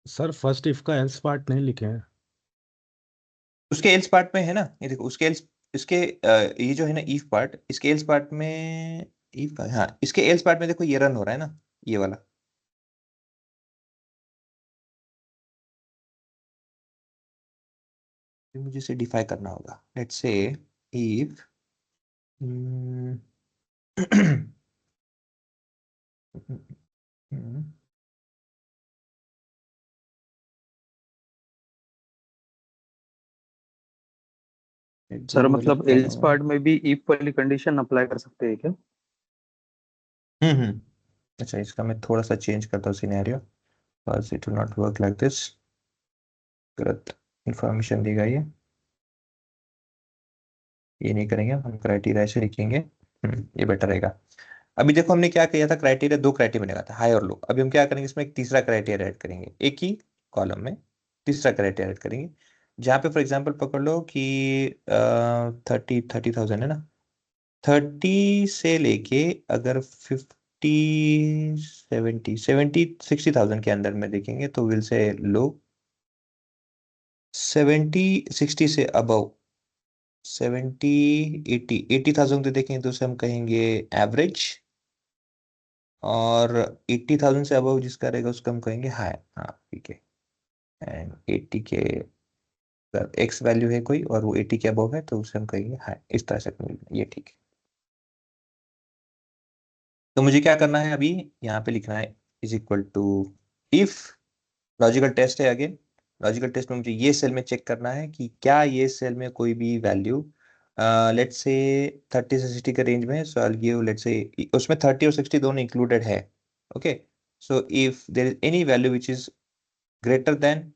सर। फर्स्ट इफ का एल्स पार्ट नहीं लिखे हैं। उसके एल्स पार्ट में है ना, ये देखो उसके एल्स, इसके ये जो है ना इफ पार्ट, इसके एल्स पार्ट में इफ, हाँ इसके एल्स पार्ट में देखो ये रन हो रहा है ना, ये वाला। मुझे इसे डिफाइन करना होगा। लेट्स से इफ सर मतलब एल्स पार्ट में भी इफ वाली कंडीशन अप्लाई कर सकते हैं क्या? अच्छा, इसका मैं थोड़ा सा चेंज करता हूँ सिनेरियो, बस it will not work like this. गलत इंफॉर्मेशन दी गई है, ये नहीं करेंगे हम, क्राइटेरिया से लिखेंगे। ये बेटर रहेगा। अभी देखो हमने क्या किया था, क्राइटेरिया 2 क्राइटेरिया बनेगा था, हाई और लो। अभी हम क्या करेंगे, इसमें एक तीसरा क्राइटेरिया ऐड करेंगे, एक ही कॉलम में तीसरा क्राइटेरिया ऐड करेंगे। जहाँ पे फॉर एग्जांपल पकड़ लो कि 30,000 है ना, 30 से लेके अगर 60,000 के अंदर में देखेंगे तो विल से लो, 60 से अबव 80,000 तो देखेंगे तो उसे हम कहेंगे एवरेज, और 80,000 से अबव जिसका रहेगा उसको हम कहेंगे हाई। हाँ ठीक है। एंड 80 के एक्स वैल्यू है कोई और वो 80 के अबव है तो उसे हम कहेंगे हाई। इस तरह से ये ठीक है। तो मुझे क्या करना है अभी, यहाँ पे लिखना है is equal to if, logical test है अगेन। लॉजिकल टेस्ट में मुझे ये सेल में चेक करना है कि क्या ये सेल में कोई भी वैल्यू लेट्स से 30 से 60 के रेंज में है। सो आई गिव लेट्स से उसमें 30 और 60 दोनों इंक्लूडेड है। Okay, so if there is any value which is greater than,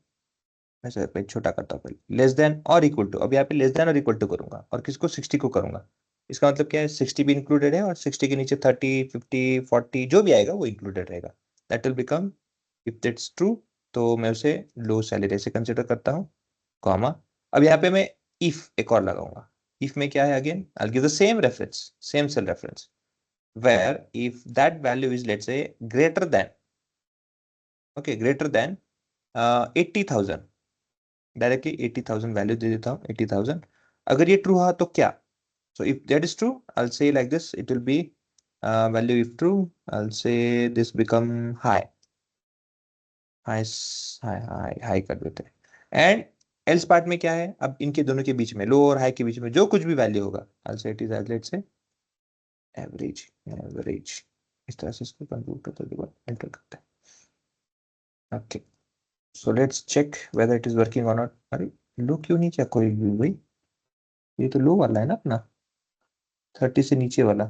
मैं छोटा करता हूँ पहले, लेस देन और इक्वल टू। अब यहाँ पे लेस देन और इक्वल टू करूंगा और किसको, 60 को करूंगा। इसका मतलब क्या है, 60 भी इंक्लूडेड है और 60 के नीचे 30, 50, 40 जो भी आएगा वो इंक्लूडेड रहेगा। That will become, if that's true तो मैं उसे लो सैलरी से कंसिडर करता हूँ, कॉमा। अब यहाँ पे मैं इफ एक और लगाऊंगा। इफ में क्या है, again I give the same reference, same cell reference, where if that value is let's say greater than, okay, greater than 80,000, directly 80,000 value दे देता हूँ, 80,000। अगर ये ट्रू हुआ तो क्या, so if that is true I'll say like this, it will be value if true I'll say this become high, high कर देते हैं। एंड एल्स पार्ट में क्या है, अब इनके दोनों के बीच में, लो और हाई के बीच में जो कुछ भी वैल्यू होगा I'll say it is let's say average, इस तरह से इसको कंप्यूटर तो एंटर करते हैं। Okay, so let's check whether it is working और नॉट। अरे लो क्यों नहीं किया कोई भी भाई, ये तो लो वाला है ना अपना, 30 से नीचे वाला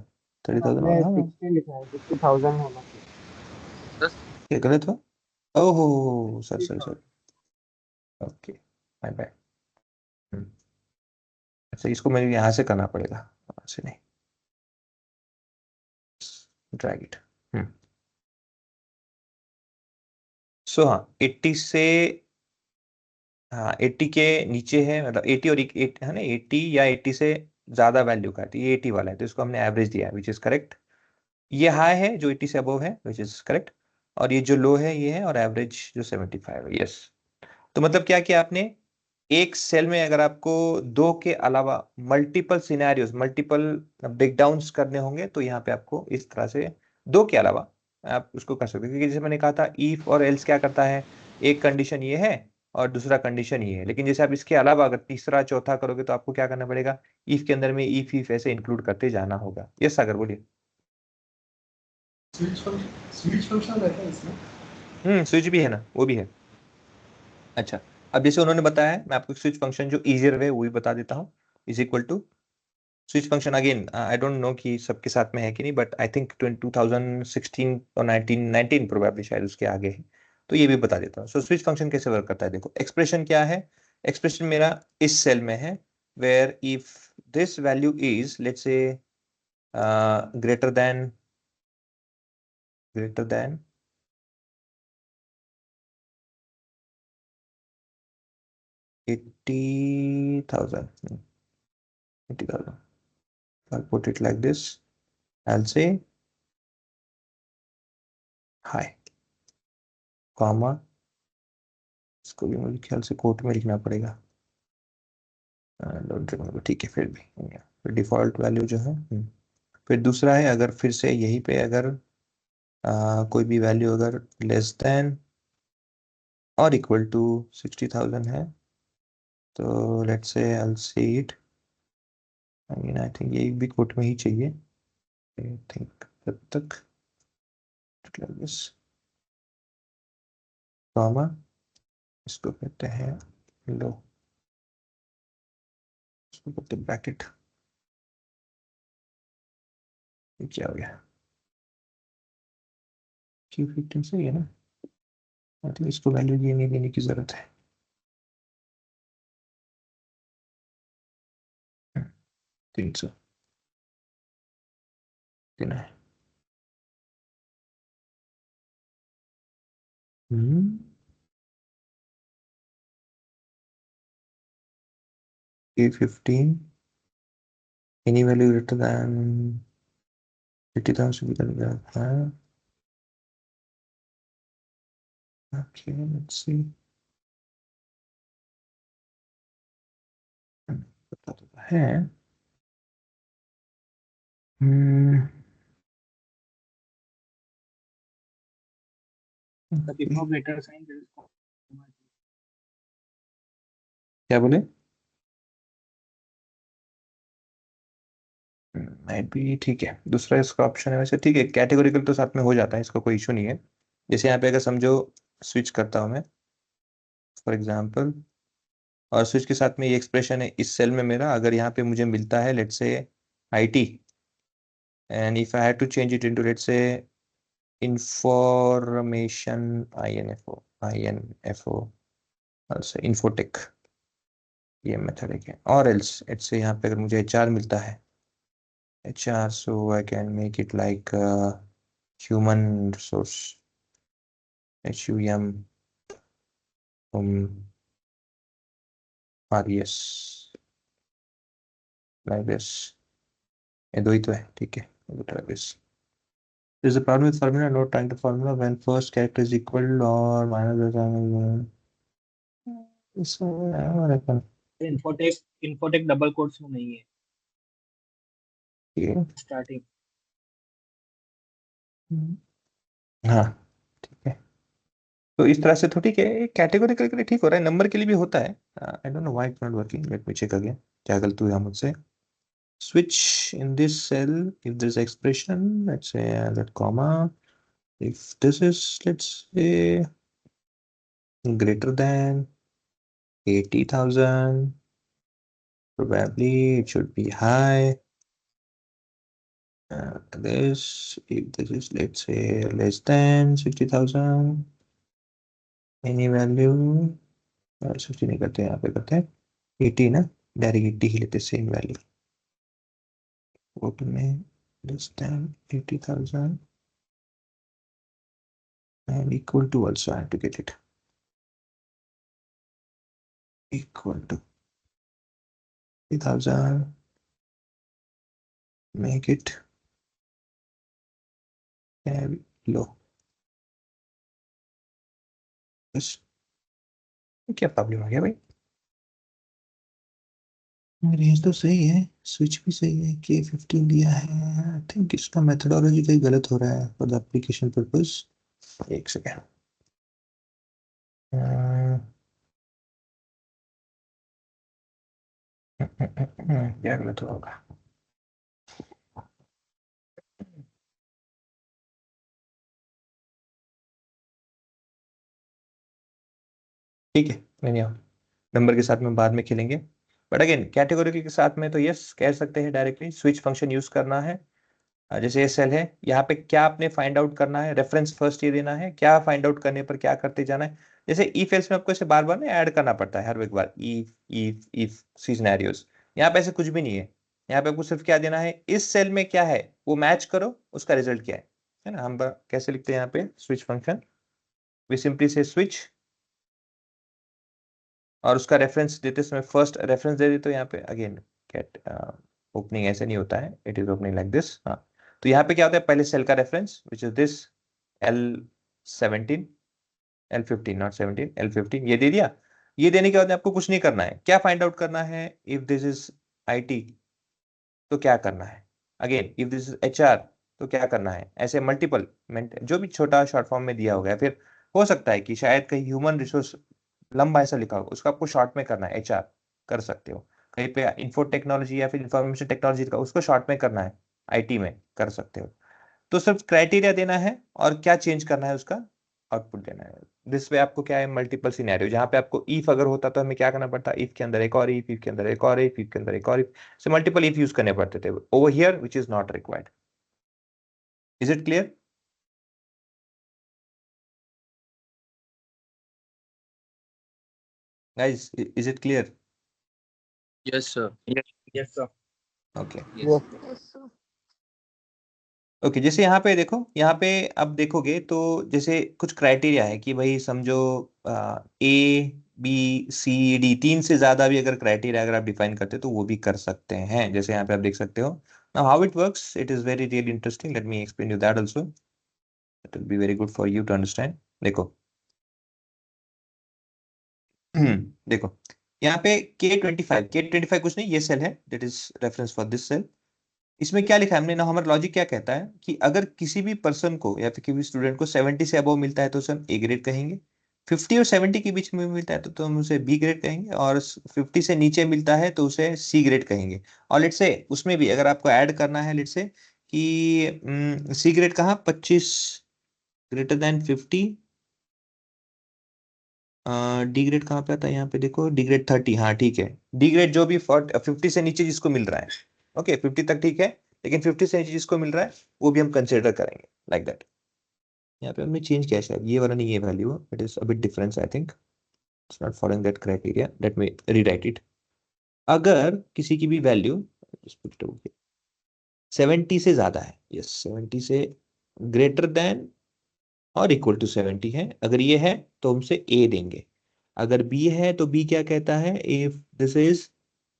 30,000 वाला। हाँ 60 लिखा है, 60,000 होना चाहिए। क्या गलत हुआ? ओहो सर ओके माय बैड। अच्छा इसको मेरे यहाँ से करना पड़ेगा, वहाँ से नहीं, ड्रैग इट। सो हाँ 80 से, हाँ 80 के नीचे है, मतलब 80 और 8 है ना, 80 या 80 से ज्यादा वैल्यू का है, तो ये 80 वाला है तो इसको हमने एवरेज दिया है, विच इज करेक्ट। ये हाई है जो 80 से अबव है, विच इज करेक्ट, और ये जो लो है ये है, और एवरेज जो 75 है। यस, तो मतलब क्या किया आपने, एक सेल में अगर आपको 2 के अलावा मल्टीपल सिनेरियोस, मल्टीपल ब्रेकडाउन्स करने होंगे तो यहाँ पे आपको इस तरह से 2 के अलावा आप उसको कर सकते हैं। क्योंकि जैसे मैंने कहा था इफ और एल्स क्या करता है, एक कंडीशन ये है और दूसरा कंडीशन ये है, लेकिन जैसे आप इसके अलावा अगर तीसरा चौथा करोगे तो आपको क्या करना पड़ेगा, इफ के अंदर में इफ ऐसे इंक्लूड करते जाना होगा। यस सागर बोलिए। स्विच फंक्शन रहता है इसमें? स्विच भी है ना, वो भी है। अच्छा, अब जैसे उन्होंने बताया है, मैं आपको स्विच फंक्शन जो इजियर वे वो भी बता देता हूँ। Is equal to switch function, again I don't know कि सबके साथ में है कि नहीं, बट आई थिंक 2016 और 19 प्रोबेबली शायद उसके आगे है। तो ये भी बता देता हूँ। सो स्विच फंक्शन कैसे वर्क करता है, देखो एक्सप्रेशन क्या है, एक्सप्रेशन मेरा इस सेल में है, where if this value is let's say greater than 80,000. I'll put it like this. I'll say hi, comma, इसको भी मुझे ख्याल से कोट में लिखना पड़ेगा, डोंट रिमेम्बर, ठीक है, फिर भी डिफॉल्ट वैल्यू जो है। फिर दूसरा है, अगर फिर से यहीं पे अगर कोई भी वैल्यू अगर लेस देन और इक्वल टू 60,000 है, तो let's say I'll see it, I think ये भी कोट में ही चाहिए, आई थिंक तब तक like this, कॉमा, इसको कहते हैं लो, इसको कहते हैं ब्रैकेट, ये क्या हो गया, Q15 सही है ना, मतलब इसको वैल्यू ये नहीं देने की जरूरत है। 300 देना है। Q15 any value greater than 50,000 हाँ, okay, let's see, पता तो है, क्या बोले, माइट भी ठीक है, दूसरा इसका ऑप्शन है वैसे, ठीक है, कैटेगोरिकल तो साथ में हो जाता है, इसका कोई इशू नहीं है। जैसे यहाँ पे अगर समझो स्विच करता हूँ मैं फॉर एग्जांपल, और स्विच के साथ में ये एक्सप्रेशन है इस सेल में मेरा, अगर यहाँ पे मुझे मिलता है let's say IT, and if I have to change it into let's say information INFO also infotech, ये मेथड है, और एल्स लेट्स से यहाँ पे अगर मुझे HR मिलता है, HR, so I can make it like human resource, HUM RES, like this, ये दो ही तो है, ठीक है, like this. There's a problem with formula, not trying to formula when first character is equal or minus the infotech double quotes में नहीं है स्टार्टिंग। हाँ ठीक है, तो इस तरह से तो ठीक है, कैटेगोरिकल के लिए ठीक हो रहा है, नंबर के लिए भी होता है। I don't know why it's not working, let me check again, क्या गलती हुई मुझसे। Switch in this cell if there's expression, let's say that comma, if this is let's say greater than 80,000, probably it should be high. This if this is let's say less than 60,000, any value 60 नहीं करते, यहाँ पे करते हैं 80 ना, डायरेक्ट 80 ही लेते, सेम वैल्यू open में less than 80,000 and equal to, also I have to get it equal to 80,000, make it low, बस। क्या प्रॉब्लम आ गया भाई, रेंज तो सही है, स्विच भी सही है, K15 दिया है, आई थिंक इसका मेथोडोलॉजी कहीं गलत हो रहा है फॉर द एप्लीकेशन पर्पस। एक सेकेंड, क्या गलत होगा, ठीक है, नहीं नंबर के साथ में बाद में खेलेंगे, बट अगेन कैटेगोरी के साथ में तो यस कह सकते हैं, डायरेक्टली स्विच फंक्शन यूज करना है जैसे ये सेल है, यहाँ पे क्या आपने फाइंड आउट करना है, रेफरेंस फर्स्ट ये देना है, क्या फाइंड आउट करने पर क्या करते जाना है। जैसे इफ एल्स में आपको इसे बार बार ना ऐड करना पड़ता है हर एक बार, इफ सी सिनेरियोस। यहाँ पे ऐसे कुछ भी नहीं है, यहाँ पे आपको सिर्फ क्या देना है, इस सेल में क्या है वो मैच करो, उसका रिजल्ट क्या है ना। हम कैसे लिखते हैं यहाँ पे स्विच फंक्शन, वी सिंपली से स्विच, और उसका रेफरेंस देते समय फर्स्ट रेफरेंस दे देते हो यहाँ पे। अगेन गेट ओपनिंग ऐसे नहीं होता है, it is opening like this. हाँ, तो यहाँ पे क्या होता है, पहले सेल का reference which is this L17, L15 not 17, L15 ये दे दिया। ये देने के बाद आपको कुछ नहीं करना है, क्या फाइंड आउट करना है, इफ दिस इज IT तो क्या करना है, again if this is HR तो क्या करना है, ऐसे मल्टीपल जो भी छोटा शॉर्ट फॉर्म में दिया होगा। फिर हो सकता है कि शायद कहीं ह्यूमन रिसोर्स लंबा ऐसा लिखा होगा, उसको आपको शॉर्ट में करना है, HR कर सकते हो। कहीं पे इंफो टेक्नोलॉजी या फिर इंफॉर्मेशन टेक्नोलॉजी का उसको शॉर्ट में करना है, IT में कर सकते हो। तो सिर्फ क्राइटेरिया देना है और क्या चेंज करना है उसका आउटपुट देना है। दिस वे आपको क्या है, मल्टीपल सिनेरियो, जहां पे आपको इफ अगर होता तो हमें क्या करना पड़ता, इफ के अंदर एक और इफ के अंदर एक और इफ के अंदर एक और इफ से मल्टीपल इफ यूज करने पड़ते थे। Over here which is not required. Is it clear guys? Is it clear? Yes, sir. Yes, sir. Okay. Yes. Yes, sir. Okay जैसे यहाँ पे देखो, यहाँ पे अब देखोगे तो जैसे कुछ क्राइटेरिया है कि भाई समझो A B C D 3 से ज्यादा भी अगर क्राइटेरिया अगर आप डिफाइन करते हो तो वो भी कर सकते हैं। जैसे यहाँ पे आप देख सकते हो, now how it works, it is very really interesting, let me explain you that also, it will be very good for you to understand. देखो देखो यहाँ पे K25 कुछ नहीं, ये सेल है, that is reference for this cell. इसमें क्या लिखा है हमने ना, हमारा लॉजिक क्या कहता है कि अगर किसी भी पर्सन को या फिर किसी स्टूडेंट को 70 से अबव मिलता है तो उसे हम A ग्रेड कहेंगे, 50 और 70 के बीच में मिलता है तो हम उसे B ग्रेड कहेंगे, और 50 से नीचे मिलता है तो उसे C ग्रेड कहेंगे। और लेट से उसमें भी अगर आपको ऐड करना है, लेट से कि C ग्रेड कहाँ, 25 ग्रेटर देन 50, डी ग्रेड कहाँ पे आता है, यहाँ पे देखो डी ग्रेड 30, हाँ ठीक है, डी ग्रेड जो भी 50 से नीचे जिसको मिल रहा है, ओके 50 तक ठीक है, लेकिन 50 से नीचे जिसको मिल रहा है वो भी हम कंसिडर करेंगे लाइक दैट। यहाँ पे हमने चेंज किया शायद, ये वाला नहीं, ये value it is a bit difference, I think it's not following that criteria, let me rewrite it. अगर किसी की भी वैल्यू 70 से ज्यादा है, यस 70 से ग्रेटर देन और इक्वल टू 70 है, अगर ये है तो हमसे A देंगे। अगर B है तो B क्या कहता है, इफ दिस इज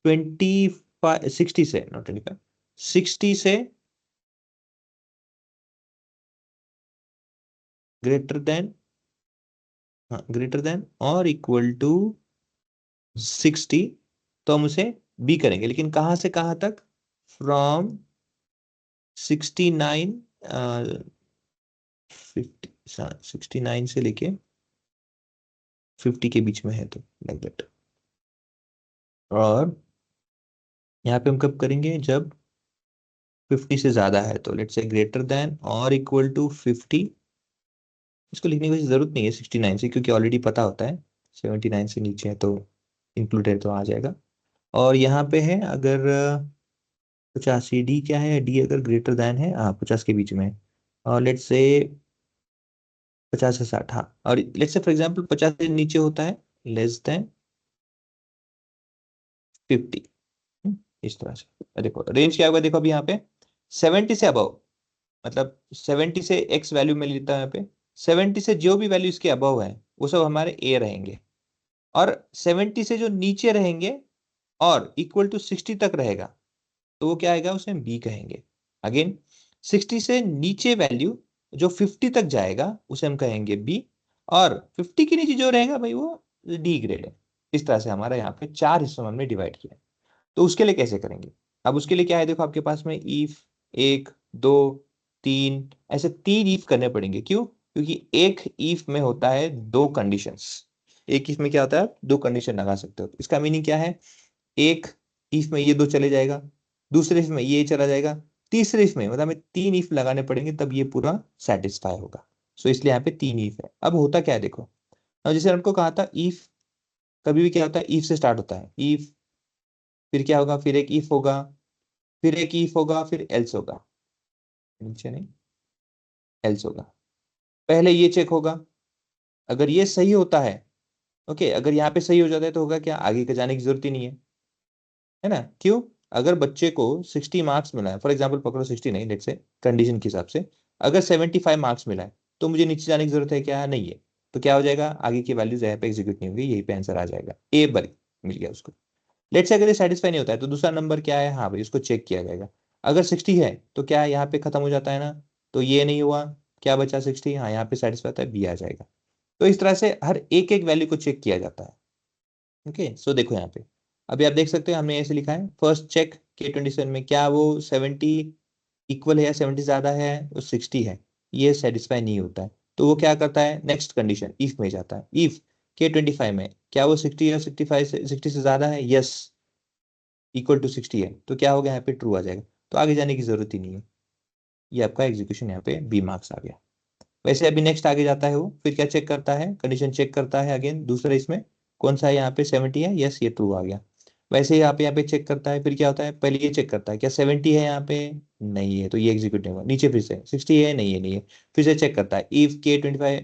25 60 से नॉट 25 60 से ग्रेटर देन, हाँ ग्रेटर देन और इक्वल टू 60 तो हम उसे B करेंगे। लेकिन कहां से कहां तक, फ्रॉम 69 69 से लेके 50 के बीच में है तो लाइक दैट। और यहाँ पे हम कब करेंगे, जब 50 से ज्यादा है तो लेट्स से ग्रेटर देन और इक्वल टू 50। इसको लिखने की जरूरत नहीं है 69 से, क्योंकि ऑलरेडी पता होता है 79 से नीचे है तो इंक्लूड है तो आ जाएगा। और यहाँ पे है अगर 85, डी क्या है, डी अगर ग्रेटर देन है, हाँ 50 के बीच में है, और लेट्स से 50 से 60, हाँ, और लेट्स से फॉर एग्जांपल 50 से नीचे होता है लेस देन 50। इस तरह से देखो रेंज क्या होगा, देखो अभी यहाँ पे 70 से अबव, मतलब 70 से x वैल्यू में लेता है यहाँ पे, 70 से जो भी वैल्यू इसके अबव है वो सब हमारे A रहेंगे, और 70 से जो नीचे रहेंगे और इक्वल टू 60 तक रहेगा तो वो क्या आएगा, उसे हम B कहेंगे। अगेन 60 से नीचे वैल्यू जो 50 तक जाएगा उसे हम कहेंगे B, और 50 के नीचे जो रहेगा भाई वो D ग्रेड है। इस तरह से हमारा यहाँ पे 4 हिस्सों में हमने डिवाइड किया है। तो उसके लिए कैसे करेंगे, अब उसके लिए क्या है, देखो आपके पास में इफ 1 2 3 ऐसे 3 इफ करने पड़ेंगे। क्यों, क्योंकि एक इफ में होता है 2 कंडीशंस, एक इफ में क्या होता है, 2 कंडीशन लगा सकते हो। इसका मीनिंग क्या है, एक इफ में ये 2 चले जाएगा, दूसरे इफ में ये चला जाएगा, तीसरे इफ में मतलब हमें 3 इफ लगाने पड़ेंगे तब ये पूरा सेटिस्फाई होगा। सो इसलिए यहाँ पे 3 इफ है। अब होता क्या है देखो, अब जैसे हमको कहा था इफ कभी भी क्या होता है, इफ से स्टार्ट होता है, इफ फिर क्या होगा, फिर एक इफ होगा, फिर एक इफ होगा, फिर एल्स होगा। नीचे नहीं, एल्स होगा। पहले ये चेक होगा, अगर ये सही होता है, ओके, अगर यहाँ पे सही हो जाता है तो होगा क्या, आगे के जाने की जरूरत ही नहीं है ना। क्यों, अगर बच्चे को 60 मार्क्स मिला है, फॉर एग्जाम्पल पकड़ो 60 नहीं, लेट्स से कंडीशन के हिसाब से अगर 75 मार्क्स मिला है, तो मुझे नीचे जाने की जरूरत है क्या, नहीं है। तो क्या हो जाएगा, आगे की वैल्यूज यहाँ पे एग्जीक्यूट नहीं होगी, यहीं पे आंसर आ जाएगा, ए बल मिल गया उसको। लेट्स से अगर ये सेटिस्फाई नहीं होता है तो दूसरा नंबर क्या है, हाँ भाई उसको चेक किया जाएगा। अगर 60 है तो क्या यहाँ पे खत्म हो जाता है ना, तो ये नहीं हुआ, क्या बचा 60, हाँ यहाँ पे सेटिस्फाई होता है, बी आ जाएगा। तो इस तरह से हर एक एक वैल्यू को चेक किया जाता है। ओके, सो देखो यहाँ पे अभी आप देख सकते हो हमने ऐसे लिखा है, फर्स्ट चेक K27 में क्या वो 70 इक्वल है या 70 ज्यादा है, वो 60 है, ये सेटिस्फाई नहीं होता है। तो वो क्या करता है, नेक्स्ट कंडीशन इफ में जाता है, इफ K25 में क्या वो 60 या 65 से 60 से ज्यादा है, यस इक्वल टू 60 है, तो क्या होगा, यहाँ पे ट्रू आ जाएगा, तो आगे जाने की जरूरत ही नहीं है। ये आपका एग्जीक्यूशन यहाँ पे बी मार्क्स आ गया। वैसे अभी नेक्स्ट आगे जाता है वो, फिर क्या चेक करता है, कंडीशन चेक करता है अगेन दूसरा, इसमें कौन सा है, यहाँ पे 70 है, यस ये ट्रू आ गया। वैसे ही यहाँ पे चेक करता है, फिर क्या होता है, पहले ये चेक करता है क्या 70 है यहाँ पे, नहीं है, तो ये एग्जीक्यूट नहीं हुआ। नीचे फिर से 60 है, नहीं है, नहीं है, फिर से चेक करता है, if K25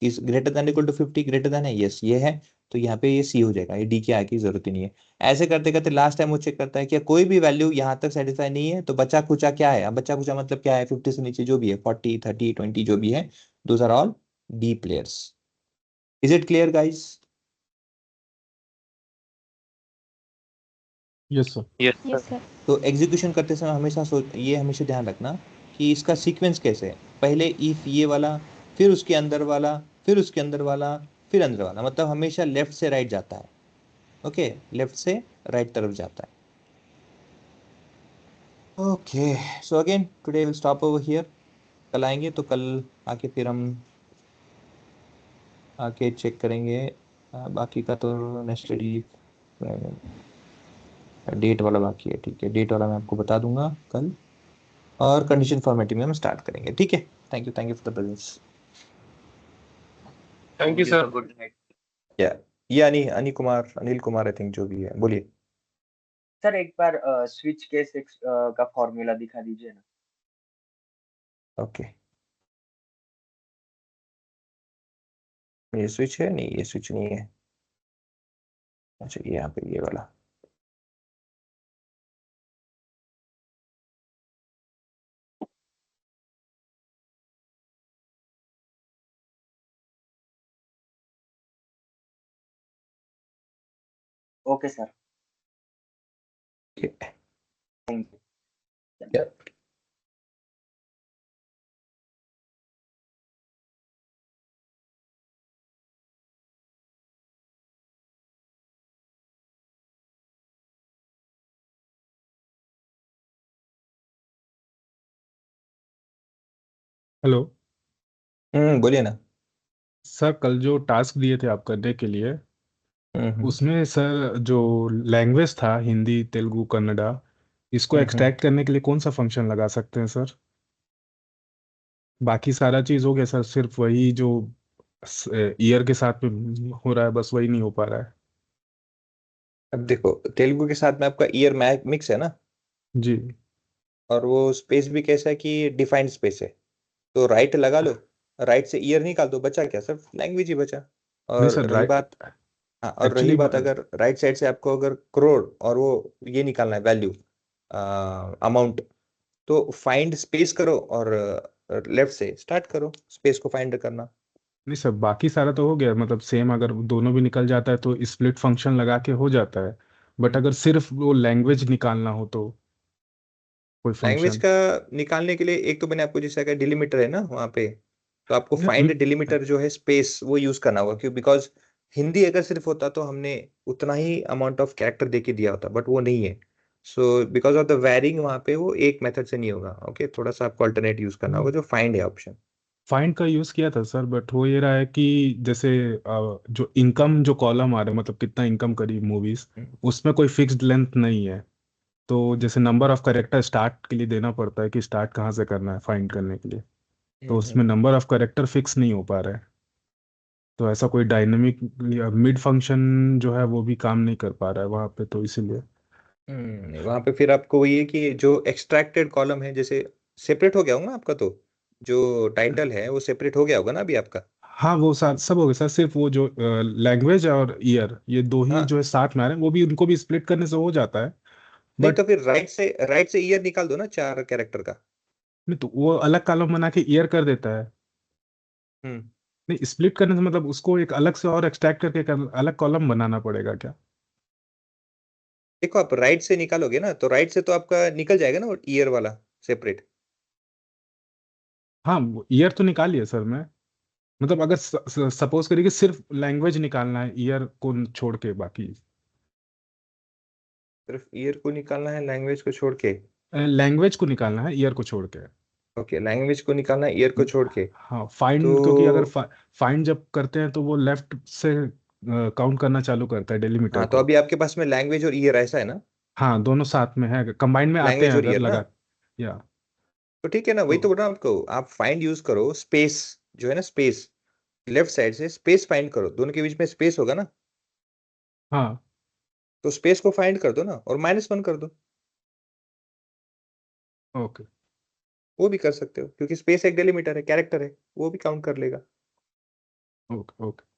is greater than equal to 50, greater than है, यस ये है, तो यहाँ पे ये सी हो जाएगा, ये डी के आगे की जरूरत ही नहीं है। ऐसे करते करते लास्ट टाइम वो चेक करता है कि कोई भी वैल्यू यहाँ तक सेटिस्फाई नहीं है, तो बचा खुचा क्या है, अब बचा खुचा मतलब क्या है, 50 से नीचे जो भी है, 40 30 20 जो भी है, those are all the players. Is it clear guys? Yes sir. Yes sir. तो एग्जीक्यूशन करते समय हमेशा ये हमेशा ध्यान रखना कि इसका सीक्वेंस कैसे है, पहले इफ ये वाला, फिर उसके अंदर वाला, फिर उसके अंदर वाला, फिर अंदर वाला, मतलब हमेशा लेफ्ट से राइट जाता है। ओके, लेफ्ट से राइट तरफ जाता है। Okay, so again today will stop over here. कल आएंगे तो कल आके फिर हम आके चेक करेंगे बाकी का। तो नेक्स्ट स्टडी डेट वाला बाकी है, ठीक है, डेट वाला मैं आपको बता दूंगा कल, और कंडीशन फॉर्मेटिंग में हम स्टार्ट करेंगे, ठीक है। Thank you for the presence. Thank you sir. Good night या ये अनिल कुमार, अनिल कुमार आई थिंक जो भी है, बोलिए। सर। एक बार स्विच केस का फॉर्मूला दिखा दीजिए ना। ओके, ये स्विच है, नहीं ये स्विच नहीं है, अच्छा ये यहाँ पे ये वाला। Okay sir, Okay. Thank you. Yeah. Hello बोलिए ना। सर, कल जो टास्क दिए थे आप करने के लिए, हम्म उसमें सर जो लैंग्वेज था हिंदी तेलुगु कन्नड़ा, इसको हम्म एक्सट्रैक्ट करने के लिए कौन सा फंक्शन लगा सकते हैं सर? बाकी सारा चीज हो गया सर, सिर्फ वही जो ईयर के साथ में हो रहा है, बस वही नहीं हो पा रहा है। अब देखो, तेलुगु के साथ में आपका ईयर मिक्स है ना, जी। और वो स्पेस भी कैसा है कि डिफाइंड स्पेस है, तो राइट लगा लो, राइट से ईयर निकाल दो, बचा क्या, सिर्फ लैंग्वेज ही बचा। नहीं और सर, रही राइट बात, हाँ, और रही एक्चुअली बात अगर राइट साइड से आपको अगर करोड़ और वो ये निकालना है वैल्यू अमाउंट, तो फाइंड स्पेस करो, और लेफ्ट से स्टार्ट करो स्पेस को फाइंड करना। नहीं सर, बाकी सारा तो हो गया, मतलब सेम अगर दोनों भी निकल जाता है तो स्प्लिट फंक्शन लगा के हो जाता है। बट अगर सिर्फ वो लैंग्वेज निकालना हो तो कोई लैंग्वेज फंक्शन। का निकालने के लिए एक तो मैंने आपको जैसा कहा डिलीमीटर है ना वहाँ पे, तो आपको फाइंड डिलीमीटर जो है स्पेस वो यूज करना होगा, क्यों, बिकॉज हिंदी अगर सिर्फ होता तो हमने उतना ही अमाउंट ऑफ कैरेक्टर दे के दिया होता, बट वो नहीं है। So because of the varying वहाँ पे वो एक मेथड से नहीं होगा। ओके, थोड़ा सा आपको अल्टरनेट यूज करना होगा, जो फाइंड है ऑप्शन। फाइंड का यूज किया था सर, बट हो ये रहा है कि जैसे जो इनकम जो कॉलम आ रहा है, मतलब कितना इनकम करी मूवीज, उसमें कोई फिक्स्ड लेंथ नहीं है। तो जैसे नंबर ऑफ करेक्टर स्टार्ट के लिए देना पड़ता है कि स्टार्ट कहाँ से करना है फाइंड करने के लिए, तो उसमें नंबर ऑफ करेक्टर फिक्स नहीं हो पा रहा है। तो ऐसा कोई डायनेमिक मिड फंक्शन जो है वो भी काम नहीं कर पा रहा है वहाँ पे, तो इसीलिए। वहां पे फिर आपको वही है कि जो एक्सट्रैक्टेड कॉलम है, जैसे सेपरेट हो गया होगा ना आपका, तो जो टाइटल है वो सेपरेट हो गया होगा ना अभी आपका। हाँ वो सब हो गया सर, सिर्फ वो जो लैंग्वेज और ईयर ये दो ही हाँ जो है साथ में आ रहे हैं, वो भी उनको भी स्प्लिट करने से हो जाता है। नहीं बट तो फिर राइट से ईयर निकाल दो ना 4 कैरेक्टर का। नहीं तो वो अलग कॉलम बना के ईयर कर देता है। हम्म नहीं स्प्लिट करने से मतलब उसको एक अलग से और एक्सट्रैक्ट करके एक अलग कॉलम बनाना पड़ेगा क्या? देखो आप राइट से निकालोगे ना, तो राइट से तो आपका निकल जाएगा ना वो ईयर वाला सेपरेट। हाँ ईयर तो निकाल लिया सर मैं, मतलब अगर सपोज करिए कि सिर्फ लैंग्वेज निकालना है ईयर को छोड़ के, बाकी सिर्फ ईयर को निकालना है लैंग्वेज को छोड़ के। लैंग्वेज को निकालना है ईयर को छोड़ के। ओके, लैंग्वेज को निकालना है ईयर को छोड़ के। हाँ फाइंड, क्योंकि अगर तो फाइंड जब करते हैं तो वो लेफ्ट से काउंट करना चालू करता है डेलीमीटर हाँ, तो को। अभी आपके पास में लैंग्वेज और ईयर ऐसा है ना, हाँ दोनों साथ में है, कंबाइन में आते हैं लैंग्वेज और अगर ईयर ना। लगा या तो ठीक है ना, वही तो। तो बोल रहा हूँ आपको। आप फाइंड यूज करो, स्पेस जो है ना, स्पेस लेफ्ट साइड से स्पेस फाइंड करो, दोनों के बीच में स्पेस होगा ना, हाँ तो स्पेस को फाइंड कर दो ना और -1 कर दो। ओके वो भी कर सकते हो, क्योंकि स्पेस एक डेलीमीटर है, कैरेक्टर है, वो भी काउंट कर लेगा। Okay okay